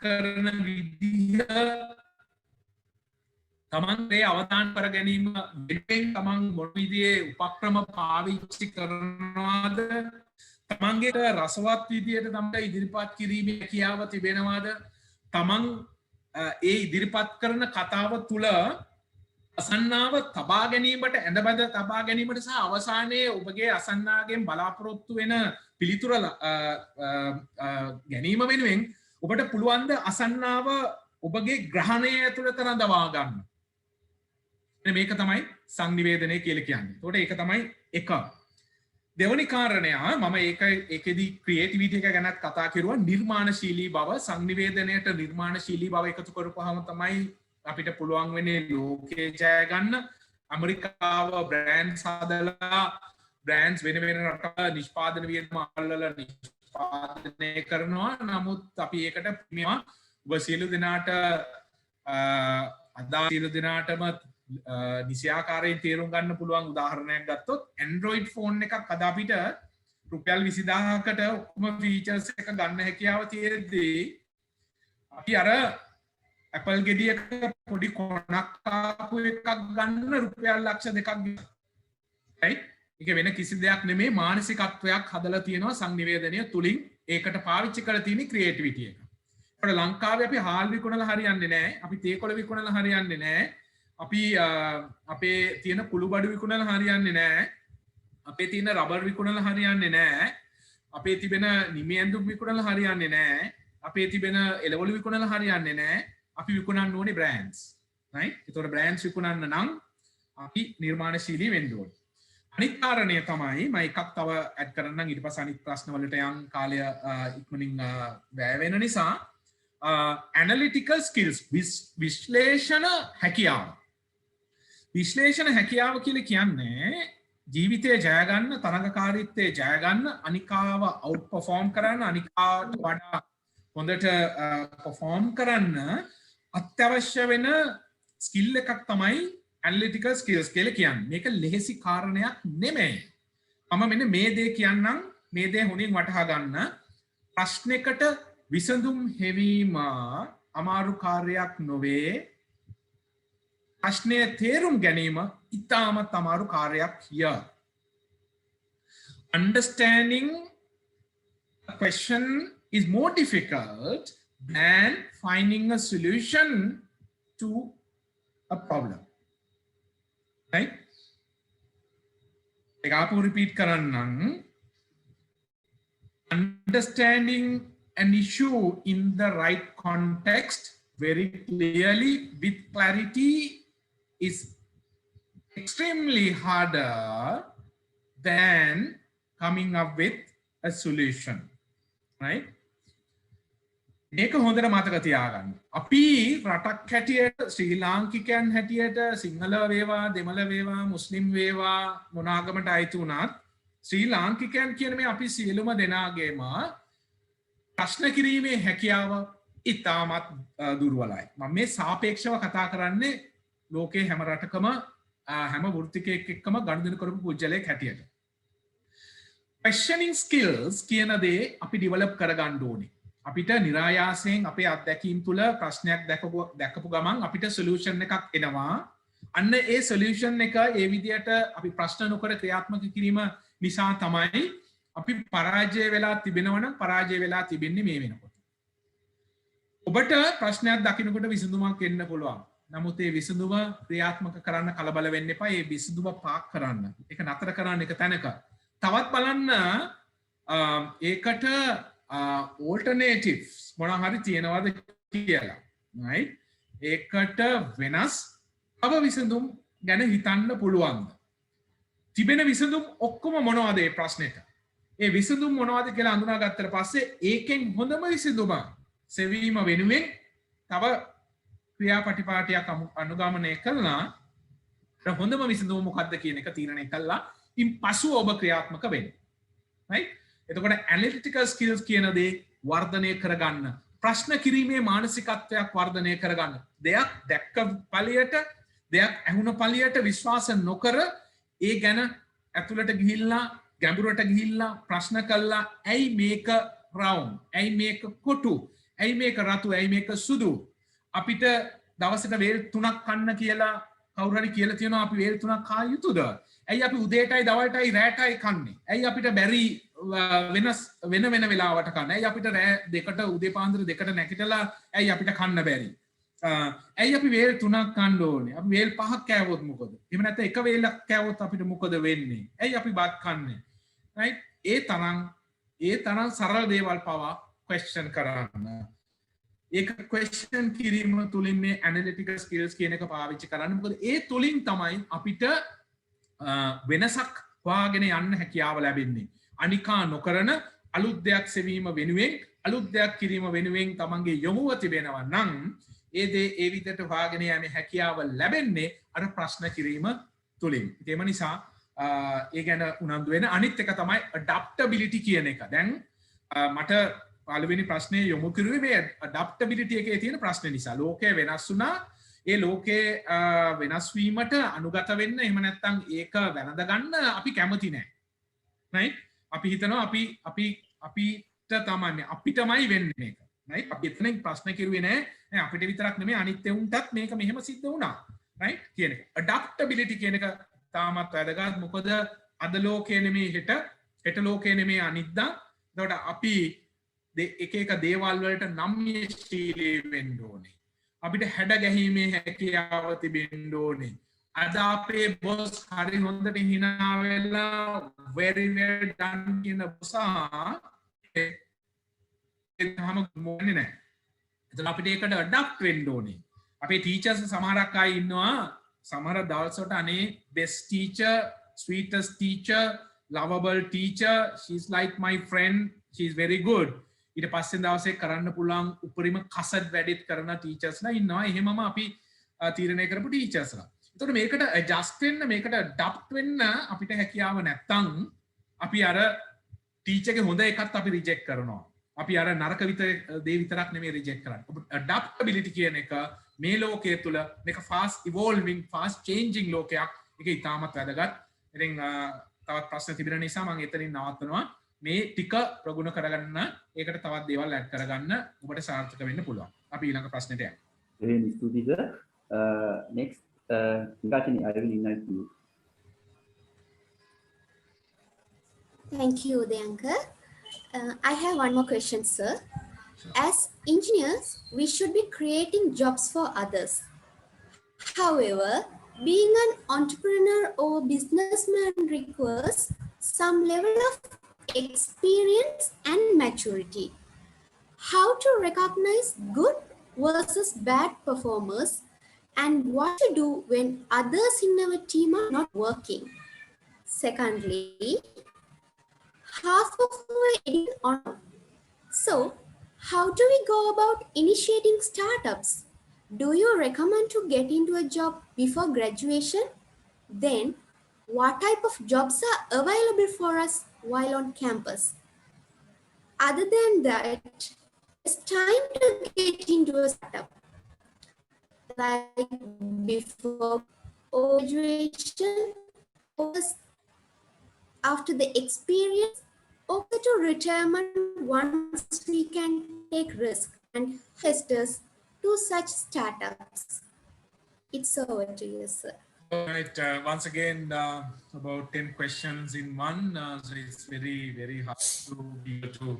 කරන විදිහ, තමන්ගේ අවධාන කර ගැනීම වෙනුවෙන් තමන් මොන විදිහේ උපක්‍රම පාවිච්චි කරනවාද, තමන්ගේ රසවත් විදියට තමයි ඉදිරිපත් කිරීමේ හැකියාව තිබෙනවාද, තමන් ඒ ඉදිරිපත් කරන කතාව තුළ අසන්නාව තබා ගැනීමට, ඇඳබැඳ තබා ගැනීමට සහ අවසානයේ ඔබගේ අසන්නාගෙන් බලාපොරොත්තු වෙන පිළිතුර ගැනීම වෙනුවෙන් ඔබට පුළුවන් ද අසන්නාව ඔබගේ ග්‍රහණය ඇතුළත රඳවා ගන්න. මේක තමයි සංනිවේදනය කියලා කියන්නේ. ඒකට ඒක තමයි එක. දෙවනි කාරණය මම ඒකෙදි ක්‍රියේටිවිටි එක ගැනත් කතා කරුවා. නිර්මාණශීලී බව, සංනිවේදනයට නිර්මාණශීලී බව එකතු කරපුවාම තමයි අපිට පුළුවන් වෙන්නේ ලෝකේ ජය ගන්න. ඇමරිකාව බ්‍රෑන්ඩ්ස් හදලා බ්‍රෑන්ඩ්ස් වෙන වෙන රටක නිෂ්පාදන වියදම අල්ලලා නිෂ්පාදනය කරනවා. නමුත් අපි ඒකට මේවා ඔබ සියලු දෙනාට අදා සියලු දෙනාටම නිසියාකාරයෙන් තේරුම් ගන්න පුළුවන් උදාහරණයක් ගත්තොත් Android ෆෝන් එකක් අද අපිට රුපියල් 20000කට ඔක්කොම ෆීචර්ස් එක ගන්න හැකියාව තියෙද්දී අපි අර Apple ගෙඩියක පොඩි කොනක් ආපු එකක් ගන්න රුපියල් ලක්ෂ 2ක් right? ඒක වෙන කිසි දෙයක් නෙමෙයි, මානසිකත්වයක් හදලා තියෙනවා සංනිවේදනය තුලින්. ඒකට පාවිච්චි කරලා තියෙන ක්‍රියේටිවිටි එක. අපේ ලංකාවේ අපි හාල් විකුණලා හරියන්නේ නැහැ, අපි තේකොළ විකුණලා හරියන්නේ නැහැ, අපි අපේ තියෙන කුළු බඩු විකුණලා හරියන්නේ නැහැ, අපේ තියෙන රබර් විකුණලා හරියන්නේ නැහැ, අපේ තිබෙන නිමි ඇඳුම් විකුණලා හරියන්නේ නැහැ, අපේ තිබෙන එළවලු විකුණලා හරියන්නේ නැහැ. අපි විකුණන්න ඕනේ බ්‍රෑන්ඩ්ස්, right? ඒතකොට බ්‍රෑන්ඩ්ස් විකුණන්න නම් අපි නිර්මාණශීලී වෙන්න ඕනේ. අනිත් කාරණය තමයි මම එකක් තව ඇඩ් කරන්නම්, ඊට පස්සේ අනිත් ප්‍රශ්න වලට යන් කාලය ඉක්මනින් වැය වෙන නිසා. Analytical skills, විශ්ලේෂණ හැකියාව. විශ්ලේෂණ හැකියාව කියලා කියන්නේ ජීවිතය ජය ගන්න, තරඟකාරීත්වයේ ජය ගන්න, අනිකාව අවුට් පර්ෆෝම් කරන්න, අනිකාට වඩා හොඳට පර්ෆෝම් කරන්න අත්‍යවශ්‍ය වෙන ස්කිල් එකක් තමයි ඇනලිටිකල් ස්කිල්ස් කියලා කියන්නේ. මේක ලෙහෙසි කාරණයක් නෙමෙයි. මම මෙන්න මේ දේ කියන්නම්, මේ දේ හොඳින් වටහා ගන්න. ප්‍රශ්නයකට විසඳුම් හෙවීම අමාරු කාර්යයක් නොවේ. ප්‍රශ්නය තේරුම් ගැනීම ඉතාමත් අමාරු කාර්යයක් here. Understanding a question is more difficult than finding a solution to a problem. Right? Ek aapu repeat karannam. Understanding an issue in the right context very clearly with clarity is extremely harder than coming up with a solution. Right? මේක හොඳට මතක තියාගන්න. අපි රටක් හැටියට ශ්‍රී ලාංකිකයන් හැටියට සිංහල වේවා දෙමළ වේවා මුස්ලිම් වේවා මොනාගමට අයිති වුණත් ශ්‍රී ලාංකිකයන් කියන මේ අපි සියලුම දෙනාගේම ප්‍රශ්න කිරීමේ හැකියාව ඉතාමත් දුර්වලයි. මම මේ සාපේක්ෂව කතා කරන්නේ ලෝකේ හැම රටකම හැම වෘත්තිකයෙක් එක්කම ගනුදෙනු කරපු පුජ්‍යලයක් හැටියට. questioning skills කියන දේ අපි develop කරගන්න ඕනේ. අපිට નિરાයාසයෙන් අපේ අත්දැකීම් තුළ ප්‍රශ්නයක් දැකපු ගමන් අපිට සොලියුෂන් එකක් එනවා. අන්න ඒ සොලියුෂන් එක ඒ විදිහට අපි ප්‍රශ්න නොකර ක්‍රියාත්මක කිරීම නිසා තමයි අපි පරාජය වෙලා තිබෙනවා නම් පරාජය වෙලා තිබෙන්නේ මේ වෙනකොට. ඔබට ප්‍රශ්නයක් දකින්නකොට විසඳුමක් එන්න පුළුවන්. නමුත් ඒ විසඳුම ක්‍රියාත්මක කරන්න කලබල වෙන්න එපා. ඒ විසඳුම පාක් කරන්න. ඒක නතර කරන්න එක තැනක. තවත් බලන්න ඒකට alternatives මොනවා හරි තියෙනවද කියලා. right? ඒකට වෙනස් තව විසඳුම් ගැන හිතන්න පුළුවන්ද? තිබෙන විසඳුම් ඔක්කොම මොනවද මේ ප්‍රශ්නෙට? ඒ විසඳුම් මොනවද කියලා අඳුනාගත්තට පස්සේ ඒකෙන් හොඳම විසඳුම සෙවීම වෙනුවෙන් තව ක්‍රියාපටිපාටියක් අනුගමනය කළා හොඳම විසඳුම මොකක්ද කියන එක තීරණය කළා ඉන් පසුව ඔබ ක්‍රියාත්මක වෙන්න. right? එතකොට ඇනලිටිකල් ස්කිල්ස් කියන දේ වර්ධනය කරගන්න. ප්‍රශ්න කිරීමේ මානසිකත්වයක් වර්ධනය කරගන්න. දෙයක් දැක්ක පළියට දෙයක් ඇහුණ පළියට විශ්වාස නොකර ඒ ගැන ඇතුළට ගිහිල්ලා ගැඹුරට ගිහිල්ලා ප්‍රශ්න කළා ඇයි මේක රවුම්? ඇයි මේක කොටු? ඇයි මේක රතු? ඇයි මේක සුදු? අපිට දවසට වේල් 3ක් කන්න කියලා කවුරු හරි කියලා තියෙනවා අපි වේල් 3ක් කා යුතුද? ඇයි අපි උදේටයි දවල්ටයි රැටයි කන්නේ? ඇයි අපිට බැරි වෙන වෙලාවට කන්න? ඇයි අපිට රෑ දෙකට උදේ පාන්දර දෙකට නැගිටලා ඇයි අපිට කන්න බැරි? ඇයි අපි වේල් 3ක් කන්න ඕනේ? අපි වේල් 5ක් කෑවොත් මොකද? එහෙම නැත්නම් එක වේලක් කෑවොත් අපිට මොකද වෙන්නේ? ඇයි අපි බත් කන්නේ? right? ඒ තරම් සරල දේවල් පවා question කරන්න. ඒක question කිරීම තුලින් මේ analytical skills කියන එක පාවිච්චි කරන්න. මොකද ඒ තුලින් තමයි අපිට වෙනසක් හොයාගෙන යන්න හැකියාව ලැබෙන්නේ. අනිකා නොකරන අලුත් දෙයක් සෙවීම වෙනුවෙන් අලුත් දෙයක් කිරීම වෙනුවෙන් තමන්ගේ යොමුව තිබෙනවා නම් ඒ දේ ඒ විදිහට හොයාගෙන යන්නේ හැකියාව ලැබෙන්නේ අර ප්‍රශ්න කිරීම තුලින්. ඒකම නිසා ඒ ගැන උනන්දු වෙන අනිත් එක තමයි adaptability කියන එක. දැන් මට පළවෙනි ප්‍රශ්නේ යොමු කරුවේ මේ adaptability එකේ තියෙන ප්‍රශ්නේ නිසා. ලෝකය වෙනස් වුණා. ඒ ලෝකේ වෙනස් වීමට අනුගත වෙන්න එහෙම නැත්නම් ඒක වැළඳ ගන්න අපි කැමති නැහැ. right? අපි හිතනවා අපිට තමයි වෙන්නේ මේක. right? අපි එතනින් ප්‍රශ්න කෙරුවේ නැහැ. අපිට විතරක් නෙමෙයි අනිත් එවුන්ටත් මේක මෙහෙම සිද්ධ වුණා. right? කියන එක. adaptability කියන එක තාමත් වැදගත්. මොකද අද ලෝකේ නෙමෙයි හෙට ලෝකේ නෙමෙයි අනිද්දා. එතකොට අපි එක එක දේවල් වලට නම්‍යශීලී වෙන්න ඕනේ. අපිට හැඩ ගැහිීමේ හැකියාව තිබෙන්න ඕනේ. අද අපේ බොස් හරි හොඳට hina වෙලා very well done කියන බොසා එතනම මොන්නේ නැහැ. එතන අපිට ඒකට adapt වෙන්න ඕනේ. අපේ ටීචර්ස් සමහරක් අය ඉන්නවා සමහර දවස් වලට අනේ best teacher, sweetest teacher, lovable teacher, she's like my friend, she's very good. ඊට පස්සේ දවසේ කරන්න පුළුවන් උපරිම කසඩ් වැඩිත් කරන ටීචර්ස්ලා ඉන්නවා. එහෙමම අපි තීරණය කරපු ටීචර්ස්ලා. එතකොට මේකට ඇඩ්ජස්ට් වෙන්න මේකට ඇඩප්ට් වෙන්න අපිට හැකියාව නැත්තම් අපි අර ටීචර්ගේ හොඳ එකත් අපි රිජෙක්ට් කරනවා. අපි අර නරක දේ විතරක් නෙමෙයි රිජෙක්ට් කරන්නේ. ඇඩැප්ටබිලිටි කියන එක මේ ලෝකයේ තුල මේක fast evolving, fast changing ලෝකයක්. ඒක ඉතාමත් වැදගත්. ඉතින් තවත් ප්‍රශ්න තිබෙන නිසා මම එතනින් නවත්වනවා. මේ ටික ප්‍රගුණ කරගන්න ඒකට තවත් දේවල් ඇඩ් කරගන්න ඔබට සාර්ථක වෙන්න පුළුවන්. අපි ඊළඟ ප්‍රශ්නෙට යමු. Very ස්තුතියි sir. Next Nikashini, I will invite you. Thank you, Udayanka. I have one more question, sir. As engineers, we should be creating jobs for others. However, being an entrepreneur or businessman requires some level of experience and maturity. How to recognize good versus bad performers and what to do when others in our team are not working. Secondly, half of our editing on. So, how do we go about initiating startups? Do you recommend to get into a job before graduation? Then, what type of jobs are available for us while on campus? Other than that, it's time to get into a startup, like before graduation or after the experience or to retirement once we can take risk and investors to such startups. It's over to you, sir. All right. Once again, about 10 questions in one. So it's very, very hard to be able to,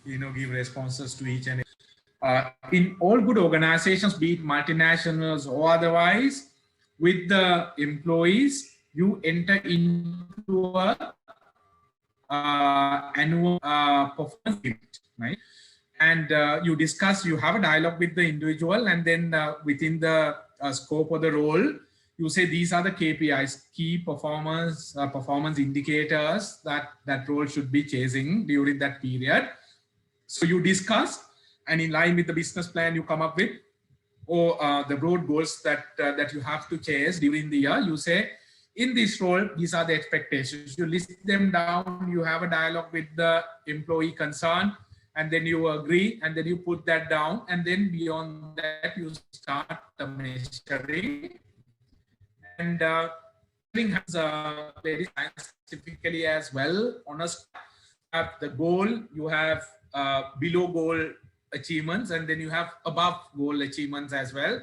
give responses to each and in all good organizations, be it multinationals or otherwise, with the employees, you enter into a annual performance limit, right? And you discuss, you have a dialogue with the individual, and then within the scope of the role, you say these are the KPIs, key performance indicators that role should be chasing during that period. So you discuss, and in line with the business plan you come up with, or the broad goals that you have to chase during the year, you say, in this role, these are the expectations. You list them down, you have a dialogue with the employee concerned, and then you agree, and then you put that down, and then beyond that, you start the measuring. And measuring has very scientifically as well. Honest, have the goal, you have below goal achievements, and then you have above goal achievements as well.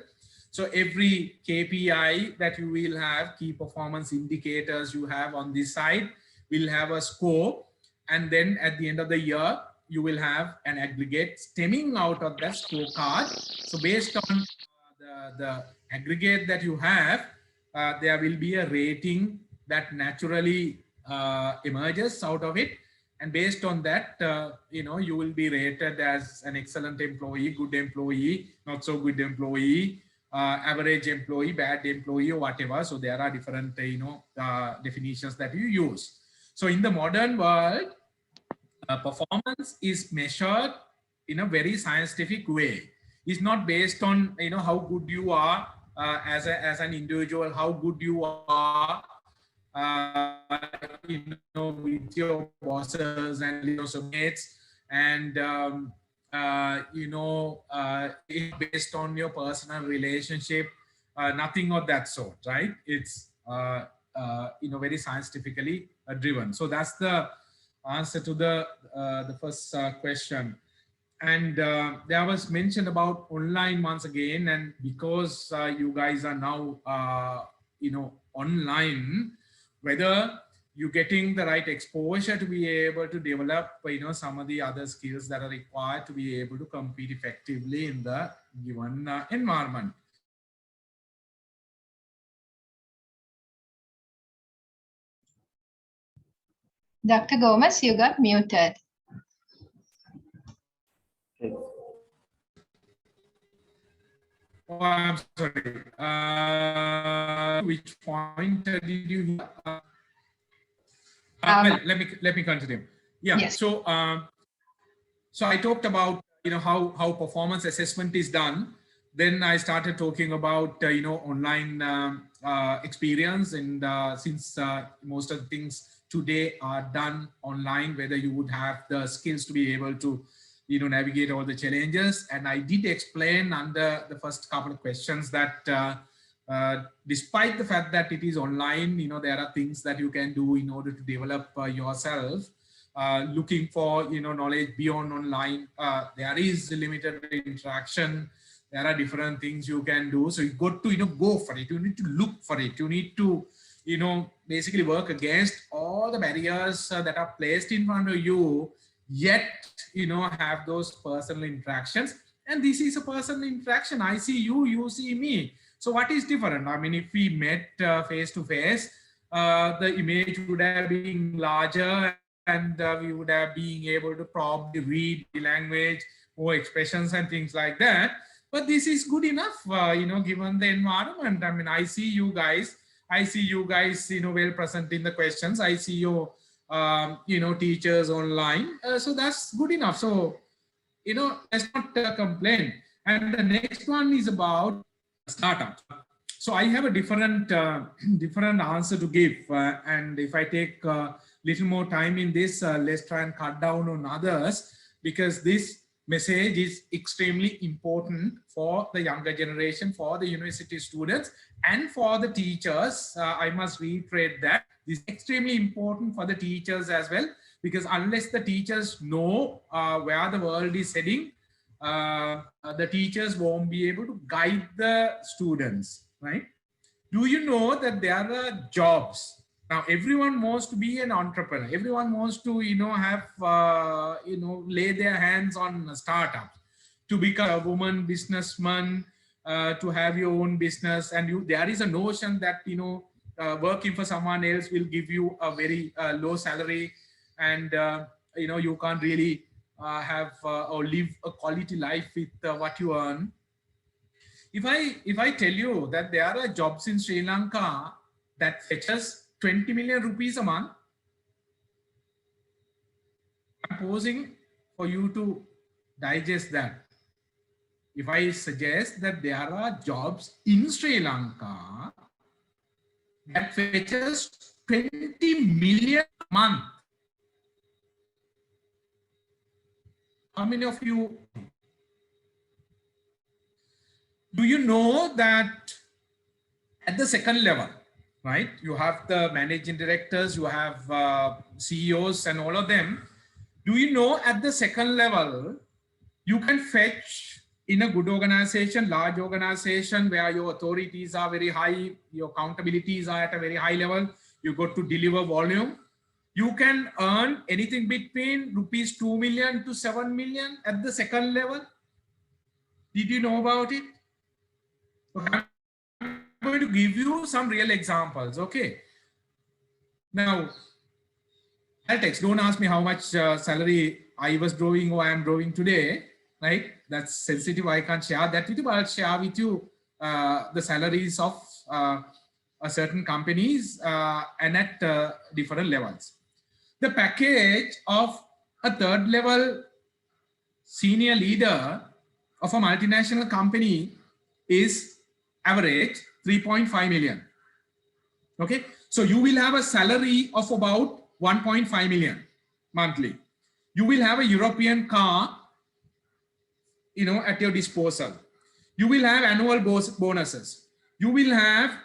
So every KPI that you will have, key performance indicators you have on this side, will have a score. And then at the end of the year, you will have an aggregate stemming out of that scorecard. So based on the aggregate that you have, there will be a rating that naturally emerges out of it. And based on that, you will be rated as an excellent employee, good employee, not so good employee, average employee, bad employee, or whatever. So there are different, definitions that you use. So in the modern world, performance is measured in a very scientific way. It's not based on, how good you are as an individual, how good you are, with your bosses and your subordinates, and based on your personal relationship, nothing of that sort, right? It's very scientifically driven. So that's the answer to the first question. And there was mentioned about online once again, and because you guys are now online, whether you're getting the right exposure to be able to develop, some of the other skills that are required to be able to compete effectively in the given environment. Dr. Gomes, you got muted. Oh, I'm sorry. Which point did you hear? Well, let me continue. Yeah. Yes. So so I talked about how performance assessment is done. Then I started talking about online experience, and since most of the things today are done online, whether you would have the skills to be able to navigate all the challenges. And I did explain under the first couple of questions that despite the fact that it is online, there are things that you can do in order to develop yourself. Looking for knowledge beyond online, there is limited interaction. There are different things you can do. So you got to go for it. You need to look for it. You need to basically work against all the barriers that are placed in front of you, yet have those personal interactions. And this is a personal interaction. I see you, you see me. So what is different? I mean, if we met face to face, the image would have been larger, and we would have been able to probably read the language, more expressions and things like that. But this is good enough, given the environment. I mean, I see you guys, well present in the questions. I see your, teachers online. So that's good enough. So, let's not complain. And the next one is about startups. So I have a different answer to give, and if I take little more time in this, let's try and cut down on others, because this message is extremely important for the younger generation, for the university students, and for the teachers. I must reiterate that this is extremely important for the teachers as well, because unless the teachers know where the world is heading, the teachers won't be able to guide the students, right? Do you know that there are jobs? Now, everyone wants to be an entrepreneur. Everyone wants to, lay their hands on startups, to become a woman businessman, to have your own business. And there is a notion that, working for someone else will give you a very low salary, and, you can't really have or live a quality life with what you earn. If I tell you that there are jobs in Sri Lanka that fetches 20 million rupees a month, I'm posing for you to digest that. If I suggest that there are jobs in Sri Lanka that fetches 20 million a month, how many of you? Do you know that at the second level, right? You have the managing directors, you have CEOs and all of them. Do you know at the second level, you can fetch in a good organization, large organization where your authorities are very high, your accountabilities are at a very high level, you got to deliver volume. You can earn anything between rupees 2 million to 7 million at the second level. Did you know about it? I'm going to give you some real examples. Okay. Now, Altex, don't ask me how much salary I was drawing or I am drawing today, right? That's sensitive. I can't share that with you, but I'll share with you the salaries of certain companies and at different levels. The package of a third level senior leader of a multinational company is average 3.5 million. Okay, so you will have a salary of about 1.5 million monthly. You will have a European car, at your disposal. You will have annual bonuses. You will have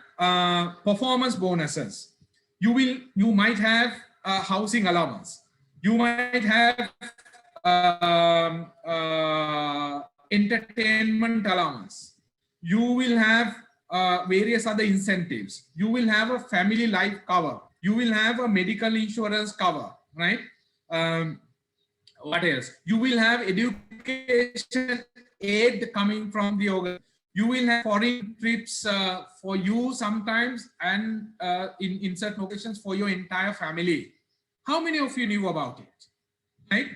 performance bonuses. You might have housing allowance. You might have entertainment allowance. You will have various other incentives. You will have a family life cover. You will have a medical insurance cover, right? What else? You will have education aid coming from the organ. You will have foreign trips for you sometimes, and in certain occasions for your entire family. How many of you knew about it, right?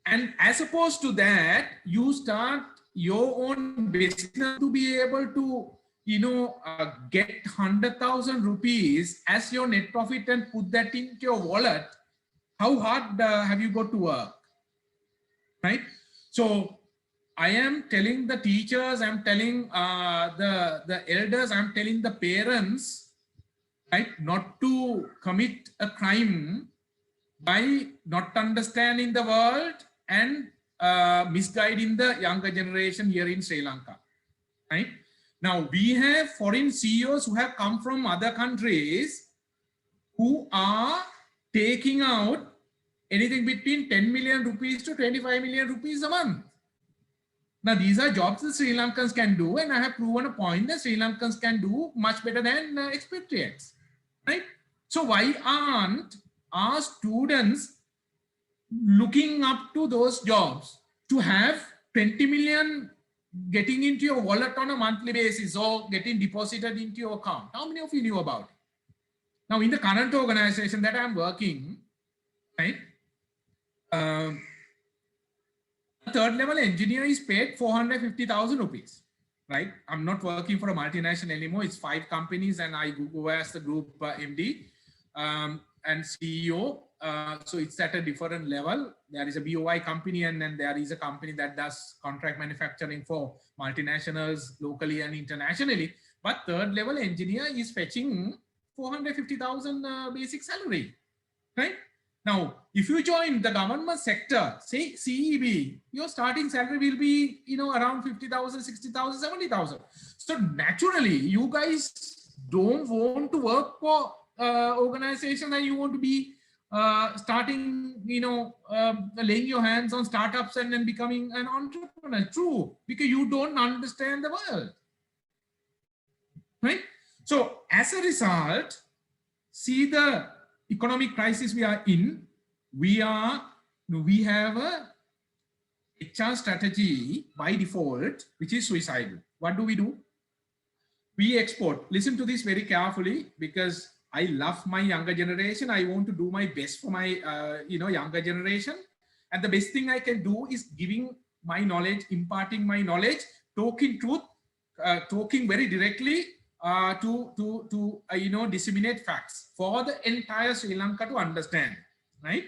And as opposed to that, you start your own business to be able to, get 100,000 rupees as your net profit and put that into your wallet. How hard have you got to work, right? So I am telling the teachers, I'm telling the elders, I'm telling the parents, right, not to commit a crime by not understanding the world and misguiding the younger generation here in Sri Lanka, right? Now, we have foreign CEOs who have come from other countries who are taking out anything between 10 million rupees to 25 million rupees a month. Now, these are jobs that Sri Lankans can do, and I have proven a point that Sri Lankans can do much better than expatriates, right? So why aren't our students looking up to those jobs to have 20 million getting into your wallet on a monthly basis or getting deposited into your account. How many of you knew about it? Now, in the current organization that I'm working, right, a third level engineer is paid 450,000 rupees, right? I'm not working for a multinational anymore. It's 5 companies and I go as the group MD and CEO. So it's at a different level. There is a BOI company and then there is a company that does contract manufacturing for multinationals locally and internationally. But third level engineer is fetching 450,000 basic salary, right? Now, if you join the government sector, say CEB, your starting salary will be, around 50,000, 60,000, 70,000. So naturally, you guys don't want to work for organization and you want to be starting, laying your hands on startups and then becoming an entrepreneur. True, because you don't understand the world, right? So as a result, see the economic crisis we are in. We have a HR strategy by default, which is suicidal. What do? We export. Listen to this very carefully because I love my younger generation. I want to do my best for my younger generation. And the best thing I can do is giving my knowledge, imparting my knowledge, talking truth, talking very directly to disseminate facts for the entire Sri Lanka to understand, right?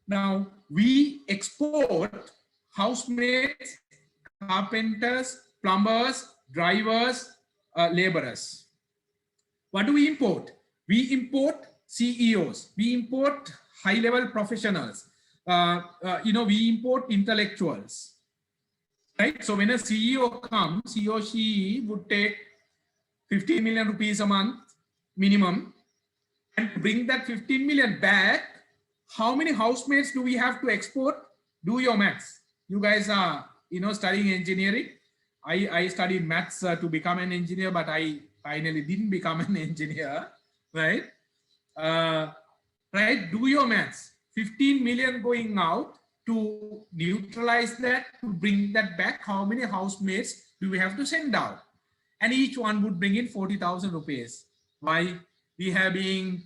Now we export housemates, carpenters, plumbers, drivers, laborers. What do we import? We import CEOs. We import high-level professionals. We import intellectuals, right? So when a CEO comes, he or she would take 15 million rupees a month minimum, and to bring that 15 million back, how many housemates do we have to export? Do your maths. You guys are, studying engineering. I studied maths to become an engineer, but I finally didn't become an engineer, right? Right? Do your maths. 15 million going out to neutralize that, to bring that back. How many housemates do we have to send out? And each one would bring in 40,000 rupees. Why? We have been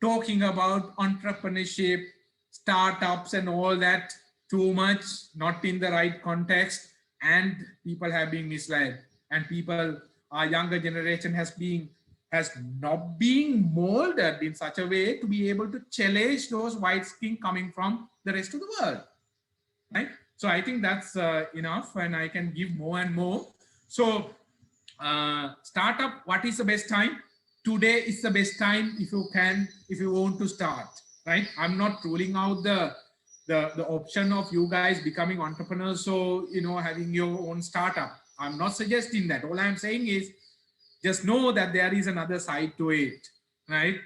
talking about entrepreneurship, startups and all that too much, not in the right context, and people have been misled. And people, our younger generation has not been molded in such a way to be able to challenge those white skin coming from the rest of the world, right? So I think that's enough, and I can give more and more. So startup, what is the best time? Today is the best time if you want to start, right? I'm not ruling out the option of you guys becoming entrepreneurs, so having your own startup. I'm not suggesting that. All I'm saying is just know that there is another side to it, right?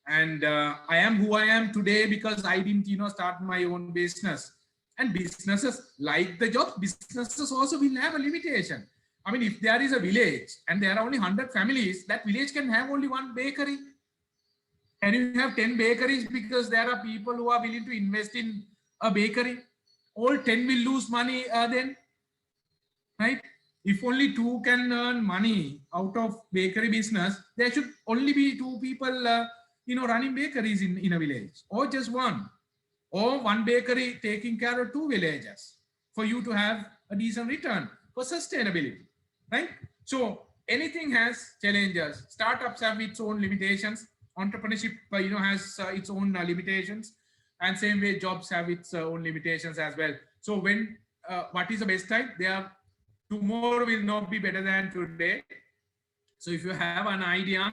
And I am who I am today because I didn't start my own business. And businesses, like the job, businesses also will have a limitation. I mean, if there is a village and there are only 100 families, that village can have only one bakery. And you have 10 bakeries because there are people who are willing to invest in a bakery. All 10 will lose money then, right? If only 2 can earn money out of bakery business, there should only be 2 people, running bakeries in a village, or just 1, or 1 bakery taking care of 2 villages for you to have a decent return for sustainability. Right? So anything has challenges. Startups have its own limitations. Entrepreneurship, has its own limitations, and same way jobs have its own limitations as well. So when what is the best time? Tomorrow will not be better than today. So if you have an idea,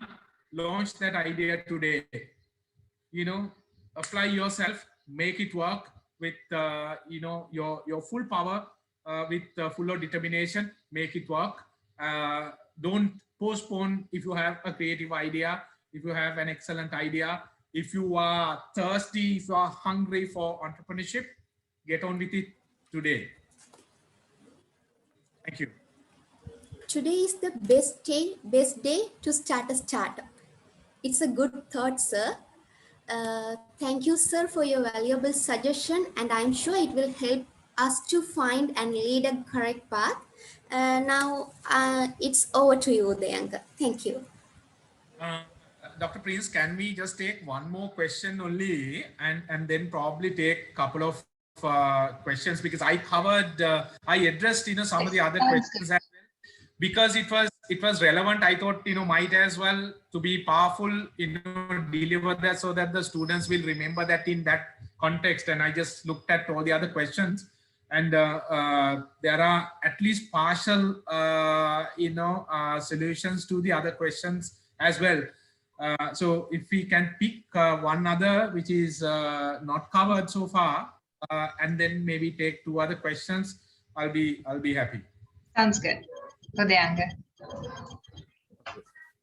launch that idea today. Apply yourself, make it work with your full power. With full of determination, make it work. Don't postpone if you have a creative idea, if you have an excellent idea, if you are thirsty, if you are hungry for entrepreneurship, get on with it today. Thank you. Today is the best day to start a startup. It's a good thought, sir. Thank you, sir, for your valuable suggestion, and I'm sure it will help us to find and lead a correct path. Now it's over to you, Deyanka. Thank you. Dr. Prince, can we just take one more question only and then probably take a couple of questions, because I covered, I addressed, some of the other questions as well, because it was relevant. I thought, might as well to be powerful, deliver that so that the students will remember that in that context. And I just looked at all the other questions, and there are at least partial, solutions to the other questions as well. So if we can pick one other which is not covered so far, and then maybe take 2 other questions, I'll be happy. Sounds good. So the anger.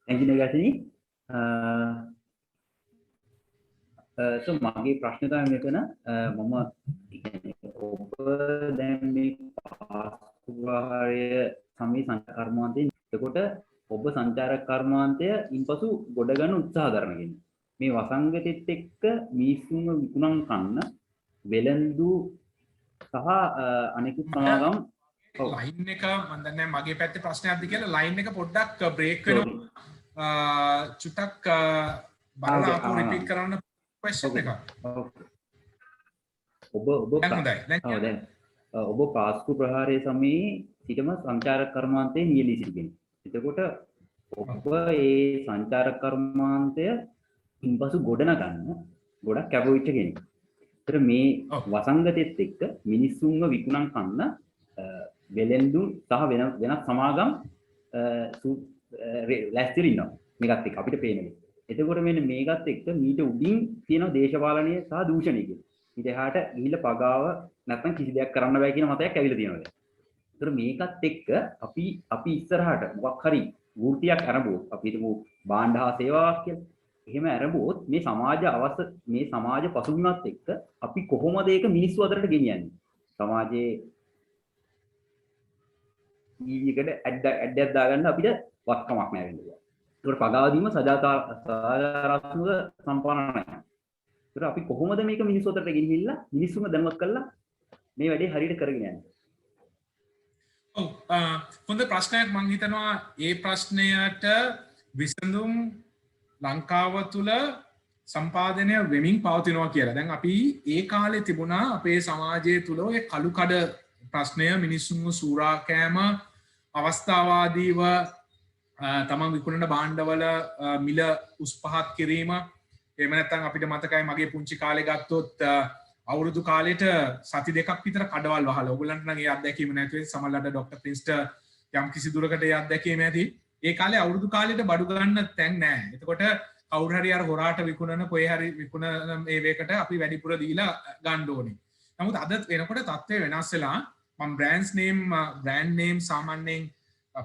Thank you, Nagasini. So mage ප්‍රශ්න තමයි මෙතන මම ඔබ දැන් මේ පාස්කුවාරය සමේ සංචාරක කර්මාන්තයෙන් එතකොට ඔබ සංචාරක කර්මාන්තය ඉන්පසු ගොඩ ගන්න උත්සාහ කරන කෙනෙක්. මේ වසංගතෙත් එක්ක මිනිස්සුන්ව විකුණන් කන්න වෙලඳු සහ අනෙකුත් සමාගම් ලයින් එක මම දන්නේ මගේ පැත්තේ ප්‍රශ්නයක්ද කියලා ලයින් එක පොඩ්ඩක් බ්‍රේක් වෙනවා. චුට්ටක් බලලා ආපහු රිපීට් කරන්න question එක. ඔබ පාස්කු ප්‍රහාරය සමයේ සිටම සංචාරක කර්මාන්තයේ නියැලී සිටි කෙනෙක්. එතකොට ඔබ ඒ සංචාරක කර්මාන්තය ඉන්පසු ගොඩනගන්න ගොඩක් කැපවිච්ච කෙනෙක්. ඒතර මේ වසංගතෙත් එක්ක මිනිස්සුන්ව විකුණන් කන්න වෙලෙන්දු සහ වෙනත් සමාගම් ලැස්තිලා ඉන්නවා. මේකත් එක්ක අපිට පේන්නේ. එතකොට මෙන්න මේකත් එක්ක මීට උඩින් තියෙන දේශපාලනය සහ දූෂණය කියන. ඊට එහාට ගිහිල්ලා පගාව නැත්නම් කිසි දෙයක් කරන්න බෑ කියන මතයක් ඇවිල්ලා තියෙනවා. ඒතර මේකත් එක්ක අපි ඉස්සරහට මොකක් හරි වෘත්තියක් අරඹුවොත් අපි හිතමු භාණ්ඩ හා සේවාවක් කියලා. එහෙම අරඹුවොත් මේ සමාජ පසුබිමත් එක්ක අපි කොහොමද ඒක මිනිස්සු අතරට ගෙනියන්නේ? සමාජයේ ඊයකට ඇඩ්ඩයක් දාගන්න අපිට වත්කමක් නැහැ වෙන්නේ. ඒකට පගාව දීම සදාචාරාත්මක සම්පාදනයක්. ඒකට අපි කොහොමද මේක මිනිස්සු අතරට ගෙනිහිල්ලා මිනිස්සුම දැනුවත් කරලා මේ වැඩේ හරියට කරගෙන යන්නේ? ඔව් හොඳ ප්‍රශ්නයක්. මම හිතනවා ඒ ප්‍රශ්නයට විසඳුම් ලංකාව තුල සම්පාදනය වෙමින් පවතිනවා කියලා. දැන් අපි ඒ කාලේ තිබුණා අපේ සමාජය තුල ඔය කළු කඩ ප්‍රශ්නය, මිනිස්සුන්ව සූරා කෑම, අවස්ථාවාදීව තමන් විකුණන භාණ්ඩවල මිල උස් පහත් කිරීම. එහෙම නැත්නම් අපිට මතකයි මගේ පුංචි කාලේ ගත්තොත් අවුරුදු කාලෙට සති දෙකක් විතර කඩවල් වහලා. ඔයගොල්ලන්ට නම් ඒ අත්දැකීම නැති වෙයි. සමහරවිට ડોક્ટર ප්‍රින්ස්ට යම් කිසි දුරකට ඒ අත්දැකීම ඇති. ඒ කාලේ අවුරුදු කාලෙට බඩු ගන්න තැන් නැහැ. එතකොට කවුරු හරි අර හොරාට විකුණන කොහේ හරි විකුණන මේ වේකට අපි වැඩිපුර දීලා ගන්න ඕනේ. නමුත් අද වෙනකොට තත්ත්වය වෙනස් වෙලා මම බ්‍රෑන්ඩ් නේම් සාමාන්‍යයෙන්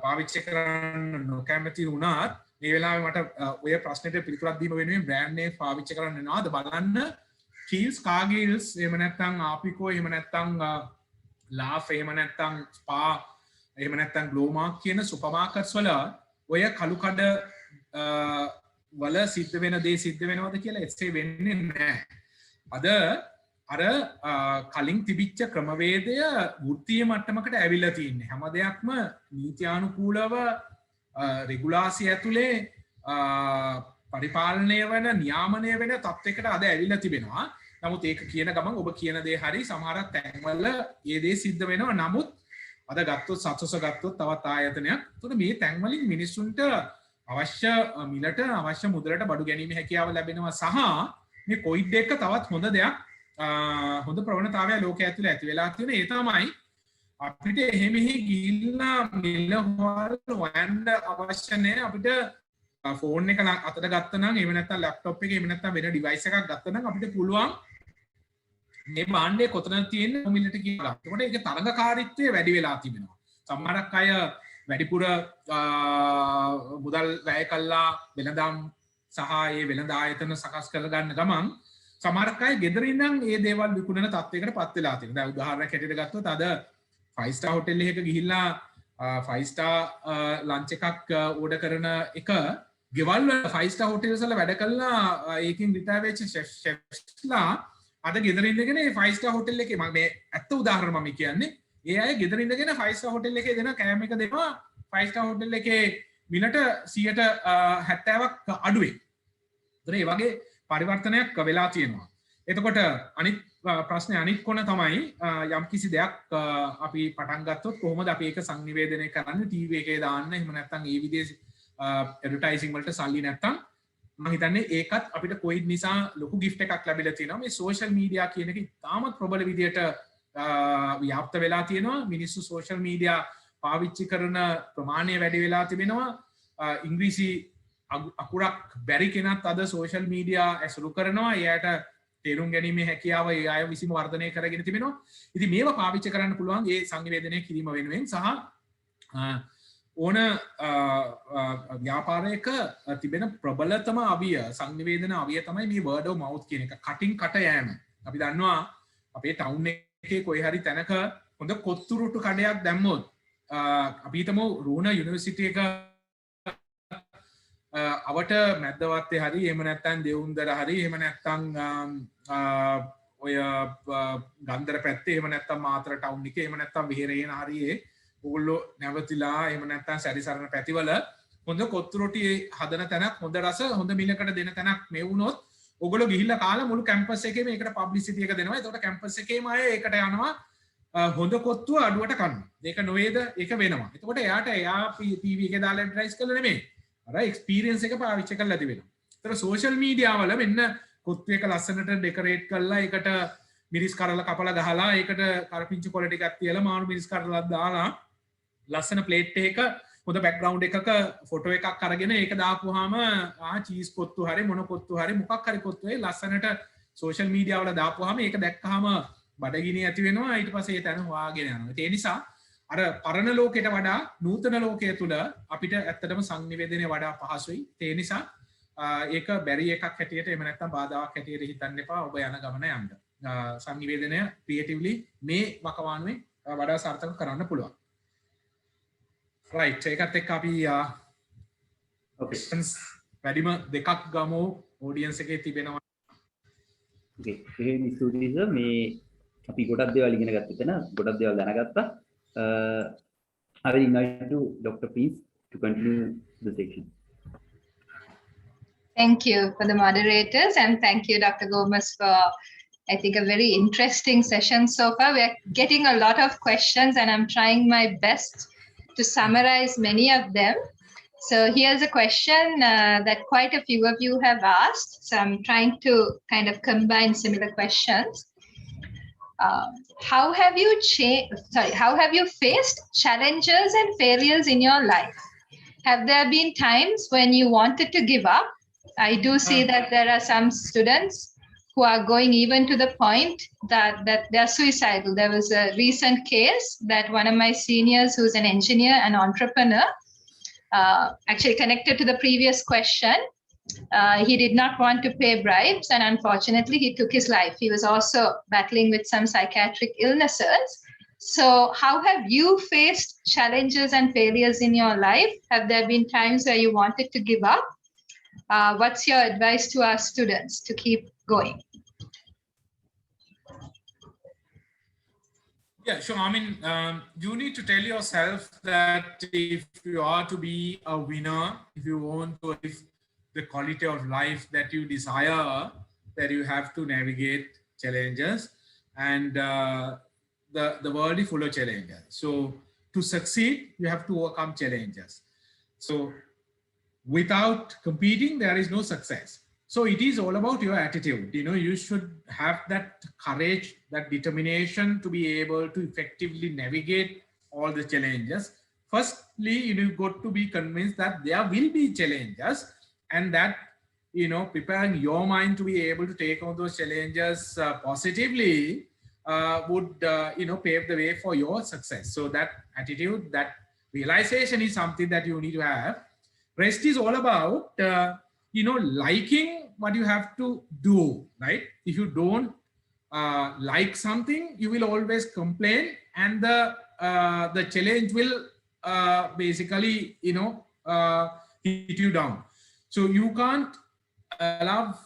පාවිච්චි කරන්න නොකැමති වුණාත් මේ වෙලාවේ මට ඔය ප්‍රශ්නෙට පිළිතුරක් දීම වෙනුවෙන් බ්‍රෑන්ඩ් නේම් පාවිච්චි කරන්න වෙනවාද බලන්න. කීල්ස්, කාගිල්ස්, එහෙම නැත්නම් ආපිකෝ, එහෙම නැත්නම් ලාෆ්, එහෙම නැත්නම් ස්පා, එහෙම නැත්නම් ග්ලෝමාක් කියන සුපර් මාකට්ස් වල ඔය කළු කඩ වල සිද්ධ වෙන දේ සිද්ධ වෙනවද කියලා එසේ වෙන්නේ නැහැ. අද අර කලින් තිබිච්ච ක්‍රමවේදය වෘත්තීය මට්ටමකට ඇවිල්ලා තියෙන්නේ. හැම දෙයක්ම නීත්‍යානුකූලව රෙගුලාසිය ඇතුලේ පරිපාලනය වෙන, නියාමනය වෙන තත්ත්වයකට අද ඇවිල්ලා තිබෙනවා. නමුත් ඒක කියන ගමන් ඔබ කියන දේ හරි, සමහරක් තැන්වල ඒ දේ සිද්ධ වෙනවා. නමුත් අද ගත්තොත් සත්සොස ගත්තොත් තවත් ආයතනයක්. එතකොට මේ තැන්වලින් මිනිස්සුන්ට අවශ්‍ය මිලට අවශ්‍ය මුදලට බඩු ගැනීම හැකියාව ලැබෙනවා සහ මේ කොයිඩ් එක තවත් හොඳ දෙයක්, හොඳ ප්‍රවණතාවයක් ලෝකයේ ඇතුළේ ඇති වෙලා තියෙන. ඒ තමයි අපිට එහෙම ගිහිල්ලා මිල හොයන්න අවශ්‍ය නැහැ. අපිට ෆෝන් එක අතට ගත්තා නම්, එහෙම නැත්නම් ලැප්ටොප් එක, එහෙම නැත්නම් වෙන ඩිවයිස් එකක් ගත්තා නම් අපිට පුළුවන් මේ භාණ්ඩය කොතනද තියෙන්නේ මිලට කියලා. ඒකට ඒකේ තරඟකාරීත්වය වැඩි වෙලා තිබෙනවා. සමහරක් අය වැඩිපුර මුදල් වැය කළා වෙළඳාම් සහ ඒ වෙළඳ ආයතන සකස් කර ගන්න ගමන් සමහරක් අය ගෙදර ඉඳන් මේ දේවල් විකුණන තත්යකට පත් වෙලා තියෙනවා. දැන් උදාහරණයක් හැටියට ගත්තොත් අද 5 star hotel එකක ගිහිල්ලා 5 star ලන්ච් එකක් ඕඩර් කරන එක ගෙවල් වල 5 star hotels වල වැඩ කළා ඒකින් රිටයර් වෙච්ච ෂෙෆ්ස්ලා අද ගෙදර ඉඳගෙන මේ 5 star hotel එකේ මම මේ ඇත්ත උදාහරණ මම කියන්නේ ඒ අය ගෙදර ඉඳගෙන 5 star hotel එකේ දෙන කෑම එක දෙනවා 5 star hotel එකේ මිලට 70%ක් අඩුවෙන්. ඒතර ඒ වගේ පරිවර්තනයක් වෙලා තියෙනවා. එතකොට අනිත් ප්‍රශ්නේ අනිත් කොන තමයි යම් කිසි දෙයක් අපි පටන් ගත්තොත් කොහොමද අපි ඒක සංනිවේදනය කරන්නේ ටීවී එකේ දාන්න එහෙම නැත්නම් ඒ විදිහේ ඇඩ්වර්ටයිසින් වලට සල්ලි නැත්නම් මම හිතන්නේ ඒකත් අපිට කොයිඩ් නිසා ලොකු ගිෆ්ට් එකක් ලැබිලා තියෙනවා. මේ සෝෂල් මීඩියා කියන එක ඉතාමත් ප්‍රබල විදියට ව්‍යාප්ත වෙලා තියෙනවා. මිනිස්සු සෝෂල් මීඩියා පාවිච්චි කරන ප්‍රමාණය වැඩි වෙලා තිබෙනවා. ඉංග්‍රීසි අකුරක් බැරි කෙනත් අද සෝෂල් මීඩියා ඇසුරු කරනවා. එයාට තේරුම් ගැනීමේ හැකියාව ඒ අය විසින් වර්ධනය කරගෙන තිබෙනවා. ඉතින් මේවා පාවිච්චි කරන්න පුළුවන් ඒ සංනිවේදනය කිරීම වෙනුවෙන් සහ ඕන ව්‍යාපාරයක තිබෙන ප්‍රබලතම අවිය සංනිවේදන අවිය තමයි මේ word of mouth කියන එක. කටින් කට යෑම. අපි දන්නවා අපේ ටවුන් එකේ කොයි හරි තැනක හොඳ කොත්තුරුටු කඩයක් දැම්මොත් අපි හිතමු රුහුණ යුනිවර්සිටි එක අවට මැද්දවත්තේ හරි එහෙම නැත්නම් දෙවුන්දර හරි එහෙම නැත්නම් ඔය ගන්දර පැත්තේ එහෙම නැත්නම් මාතර ටවුන් එකේ එහෙම නැත්නම් විහෙරේන හරියේ ඕගොල්ලෝ නැවතිලා එහෙම නැත්නම් සැරිසරන පැතිවල හොඳ කොත්තු රොටි හදන තැනක් හොඳ රස හොඳ මිලකට දෙන තැනක් මේ වුණොත් ඕගොල්ලෝ ගිහිල්ලා කාලා මුළු කැම්පස් එකේම ඒකට පබ්ලිසිටි එක දෙනවා. ඒකට කැම්පස් එකේම අය ඒකට යනවා හොඳ කොත්තුව අඩුවට කන්න. ඒක නොවේද? ඒක වෙනවා. එතකොට එයා ටීවී එකේ දාලා ඇඩ්වර්ටයිස් කරලා නෙමෙයි. අර එක්ස්පීරියන්ස් එක පාවිච්චි කරලා තිබෙනවා. ඒතර සෝෂල් මීඩියා වල මෙන්න කොත්තු එක ලස්සනට ඩෙකොරේට් කරලා ඒකට මිරිස් කරලා කපලා ගහලා ඒකට කරපිංචු කොළ ටිකක් තියලා මාළු මිරිස් කරලා දාලා ලස්සන ප්ලේට් එකක හොඳ බෑග්ග්‍රවුන්ඩ් එකක ෆොටෝ එකක් අරගෙන ඒක දාපුවාම චීස් කොත්තු හරි මොන කොත්තු හරි මොකක් හරි කොත්තුවේ ලස්සනට සෝෂල් මීඩියා වල දාපුවාම ඒක දැක්කහම බඩගිනි ඇති වෙනවා. ඊට පස්සේ ඒ තැන හොයාගෙන යනවා. ඒ නිසා අර පරණ ලෝකයට වඩා නූතන ලෝකයේ තුල අපිට ඇත්තටම සංනිවේදනය වඩා පහසුයි. ඒ නිසා ඒක බැරි එකක් හැටියට එහෙම නැත්නම් බාධාවක් හැටියට හිතන්න එපා. ඔබ යන ගමන යන්න. සංනිවේදනය ක්‍රියේටිව්ලි මේ වකවානුවේ වඩා සාර්ථක කරන්න පුළුවන්. right ඒකත් එක්ක අපි questions වැඩිම දෙකක් ගමු audience එකේ තිබෙනවා. okay එහෙනම් ස්තුතියි සර් මේ අපි ගොඩක් දේවල් ඉගෙන ගත්ත එතන ගොඩක් දේවල් දැනගත්තා. I will invite to Dr. Prince to continue the section. Thank you for the moderators and thank you, Dr. Gomes, for I think a very interesting session so far. We are getting a lot of questions and I'm trying my best to summarize many of them. So here's a question that quite a few of you have asked. So I'm trying to kind of combine similar questions. How have you faced challenges and failures in your life? Have there been times when you wanted to give up? I do see that there are some students who are going even to the point that they're suicidal. There was a recent case that one of my seniors who's an engineer and entrepreneur, actually connected to the previous question, he did not want to pay bribes and unfortunately he took his life. He was also battling with some psychiatric illnesses. So how have you faced challenges and failures in your life? Have there been times where you wanted to give up? What's your advice to our students to keep going? Yeah, sure. I mean, you need to tell yourself that if you are to be a winner, if you want to live the quality of life that you desire, that you have to navigate challenges, and the world is full of challenges. So to succeed, you have to overcome challenges. So without competing, there is no success. So it is all about your attitude. You know, you should have that courage, that determination to be able to effectively navigate all the challenges. Firstly, you've got to be convinced that there will be challenges and that, you know, preparing your mind to be able to take on those challenges positively would, you know, pave the way for your success. So that attitude, that realization is something that you need to have. Rest is all about, you know, liking what you have to do, right? If you don't like something, you will always complain and the challenge will basically, you know, hit you down. So you can't allow,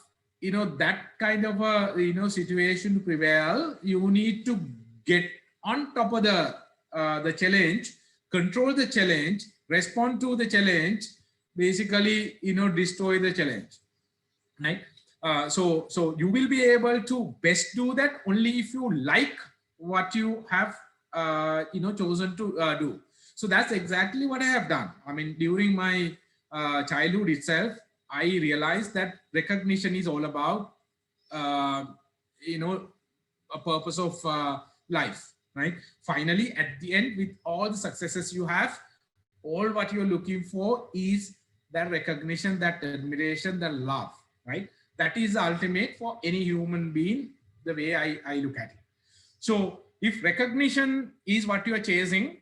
you know, that kind of a, you know, situation to prevail. You need to get on top of the the challenge, control the challenge, respond to the challenge, basically, destroy the challenge, right? So you will be able to best do that only if you like what you have, chosen to do. So that's exactly what I have done. I mean, during my childhood itself, I realized that recognition is all about, a purpose of life, right? Finally, at the end, with all the successes you have, all what you're looking for is that recognition, that admiration, that love, right? That is ultimate for any human being, the way I look at it. So if recognition is what you are chasing,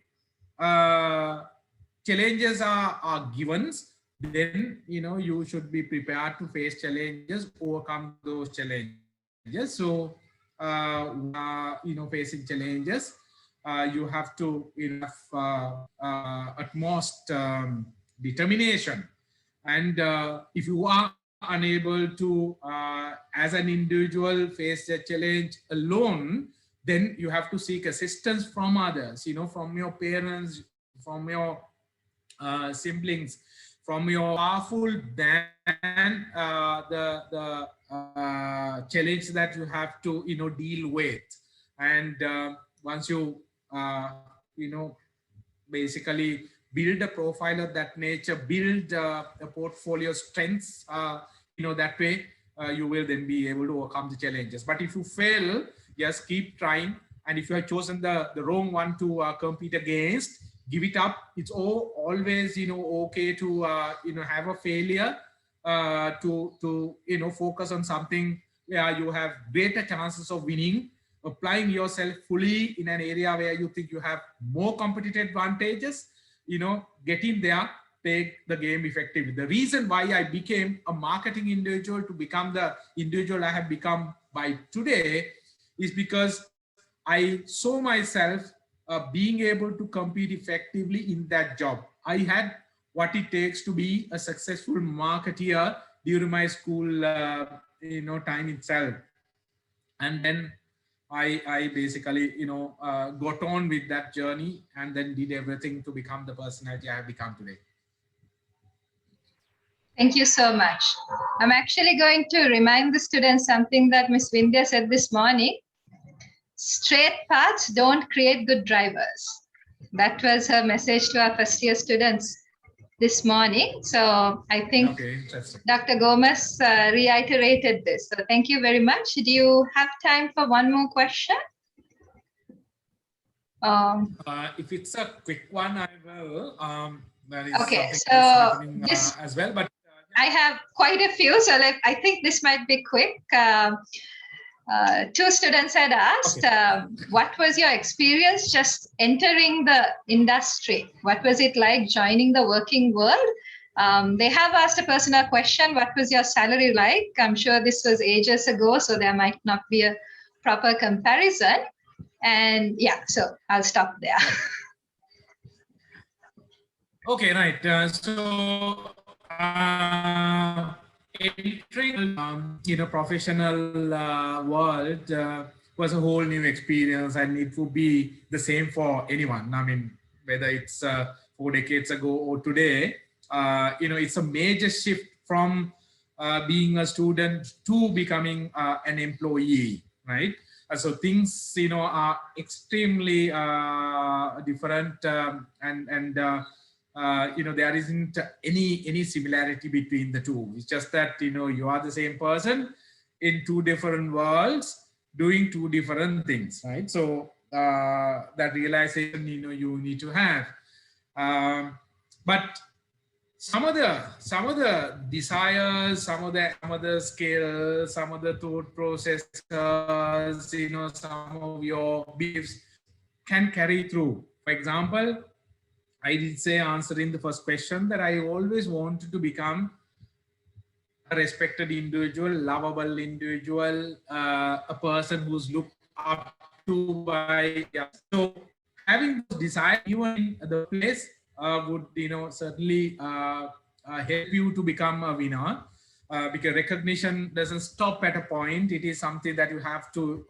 challenges are givens, then you should be prepared to face challenges, overcome those challenges. So facing challenges, you have to have utmost determination. And if you are unable to as an individual face a challenge alone, then you have to seek assistance from others, from your parents, from your siblings, from your powerful than the challenge that you have to deal with. And once you basically build a profile of that nature, build a portfolio strengths, that way you will then be able to overcome the challenges. But if you fail, just keep trying. And if you have chosen the wrong one to compete against, give it up. It's always okay to have a failure, to focus on something where you have greater chances of winning, applying yourself fully in an area where you think you have more competitive advantages, get in there, take the game effectively. The reason why I became a marketing individual to become the individual I have become by today is because I saw myself being able to compete effectively in that job. I had what it takes to be a successful marketeer during my school time itself. And then I basically got on with that journey and then did everything to become the personality I have become today. Thank you so much. I'm actually going to remind the students something that Ms. Vindhya said this morning. Straight paths don't create good drivers. That was her message to our first year students this morning. So I think Dr. Gomes reiterated this. So thank you very much. Do you have time for one more question? If it's a quick one, I will. That is okay, something so happening this, as well. But I have quite a few, so I think this might be quick. Two students had asked, what was your experience just entering the industry? What was it like joining the working world? They have asked a personal question, what was your salary like? I'm sure this was ages ago, so there might not be a proper comparison. And yeah, so I'll stop there. Okay, right. Entering, professional world was a whole new experience, and it would be the same for anyone. I mean, whether it's 4 decades ago or today, it's a major shift from being a student to becoming an employee, right? So things, are extremely different, and there isn't any similarity between the two. It's just that, you are the same person in two different worlds doing two different things, right? So that realization, you need to have. But some of the desires, some of the skills, some of the thought processes, some of your beliefs can carry through. For example, I did say, answering the first question, that I always wanted to become a respected individual, lovable individual, a person who's looked up to by others. So having those desires, even in the place, would certainly help you to become a winner, because recognition doesn't stop at a point. It is something that you have to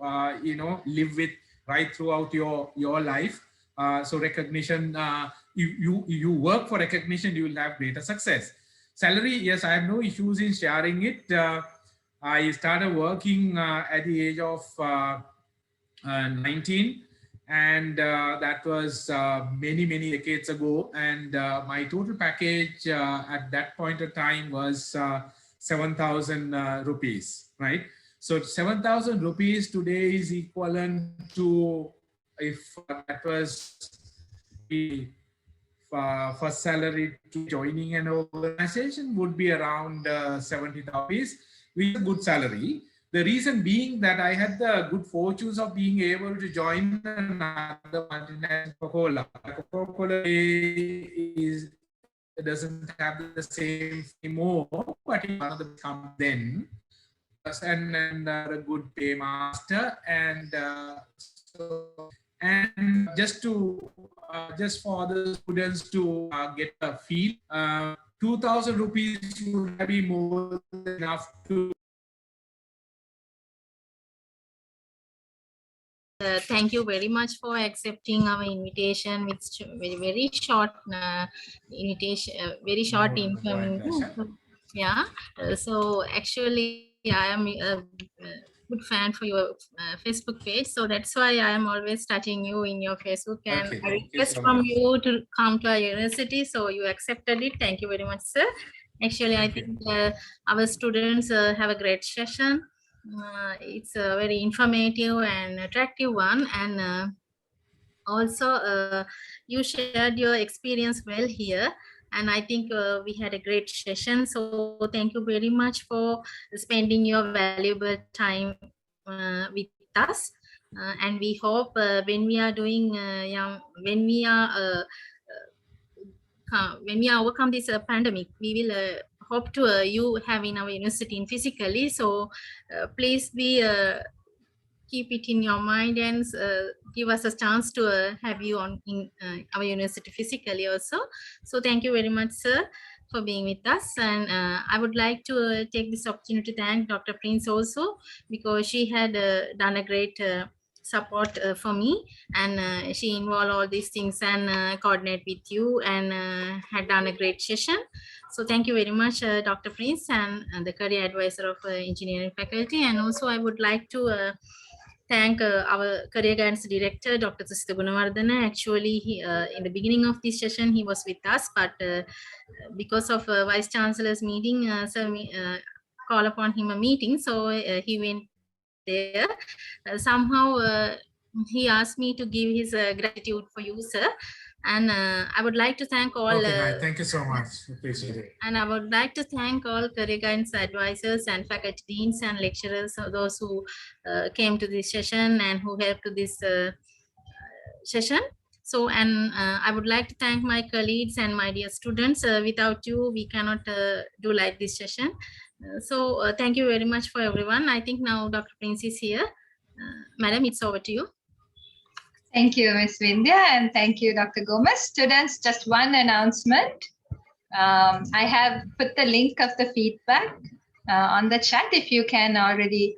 live with right throughout your life. So recognition, you work for recognition, you will have greater success. Salary, yes, I have no issues in sharing it. I started working at the age of 19, and that was many decades ago, and my total package at that point of time was 7,000 rupees, right? So 7,000 rupees today is equivalent to, if that was the first salary to joining an organization, would be around 70,000 rupees, which is a good salary. The reason being that I had the good fortunes of being able to join another multinational. Coca-Cola doesn't have the same anymore, but it's one of the come then, and a good paymaster, and and just for the students to get a feel, 2,000 rupees would be more than enough to. Thank you very much for accepting our invitation with very short invitation, very short information. Yeah. So actually, I am a good fan for your Facebook page, so that's why I am always touching you in your Facebook, and Okay, I thank you request so from much. you to come to our university. So you accepted it. Thank you very much, sir. Actually, I think our students have a great session. It's a very informative and attractive one, and also you shared your experience well here, and I think we had a great session. So thank you very much for spending your valuable time with us, and we hope when we are doing when we overcome this pandemic, we will hope to you have in our university in physically. So please be keep it in your mind, and give us a chance to have you on in our university physically also. So thank you very much, sir, for being with us. And I would like to take this opportunity to thank Dr. Prince also, because she had done a great support for me, and she involved all these things and coordinate with you, and had done a great session. So thank you very much, Dr. Prince, and the career advisor of engineering faculty. And also I would like to thank our career guidance director, Dr. Susita Gunawardana. Actually, in the beginning of this session, he was with us, but because of Vice Chancellor's meeting, so we call upon him a meeting, so he went there. Somehow, he asked me to give his gratitude for you, sir. And I would like to thank all. Okay, thank you so much. Appreciate it. And I would like to thank all career guidance advisors and faculty deans and lecturers, those who came to this session and who helped to this session. So, and I would like to thank my colleagues and my dear students. Without you, we cannot do like this session. So thank you very much for everyone. I think now Dr. Prince is here. Madam, it's over to you. Thank you, Ms. Vindhya, and thank you, Dr. Gomes. Students, just one announcement. I have put the link of the feedback on the chat. If you can already,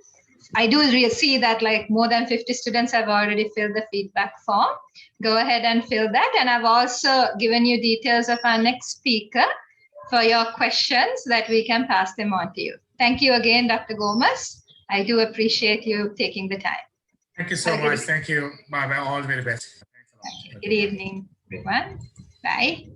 I do see that like more than 50 students have already filled the feedback form. Go ahead and fill that. And I've also given you details of our next speaker for your questions that we can pass them on to you. Thank you again, Dr. Gomes. I do appreciate you taking the time. Thank you so much. Thank you. Bye. All the very best. Good evening, everyone. Bye.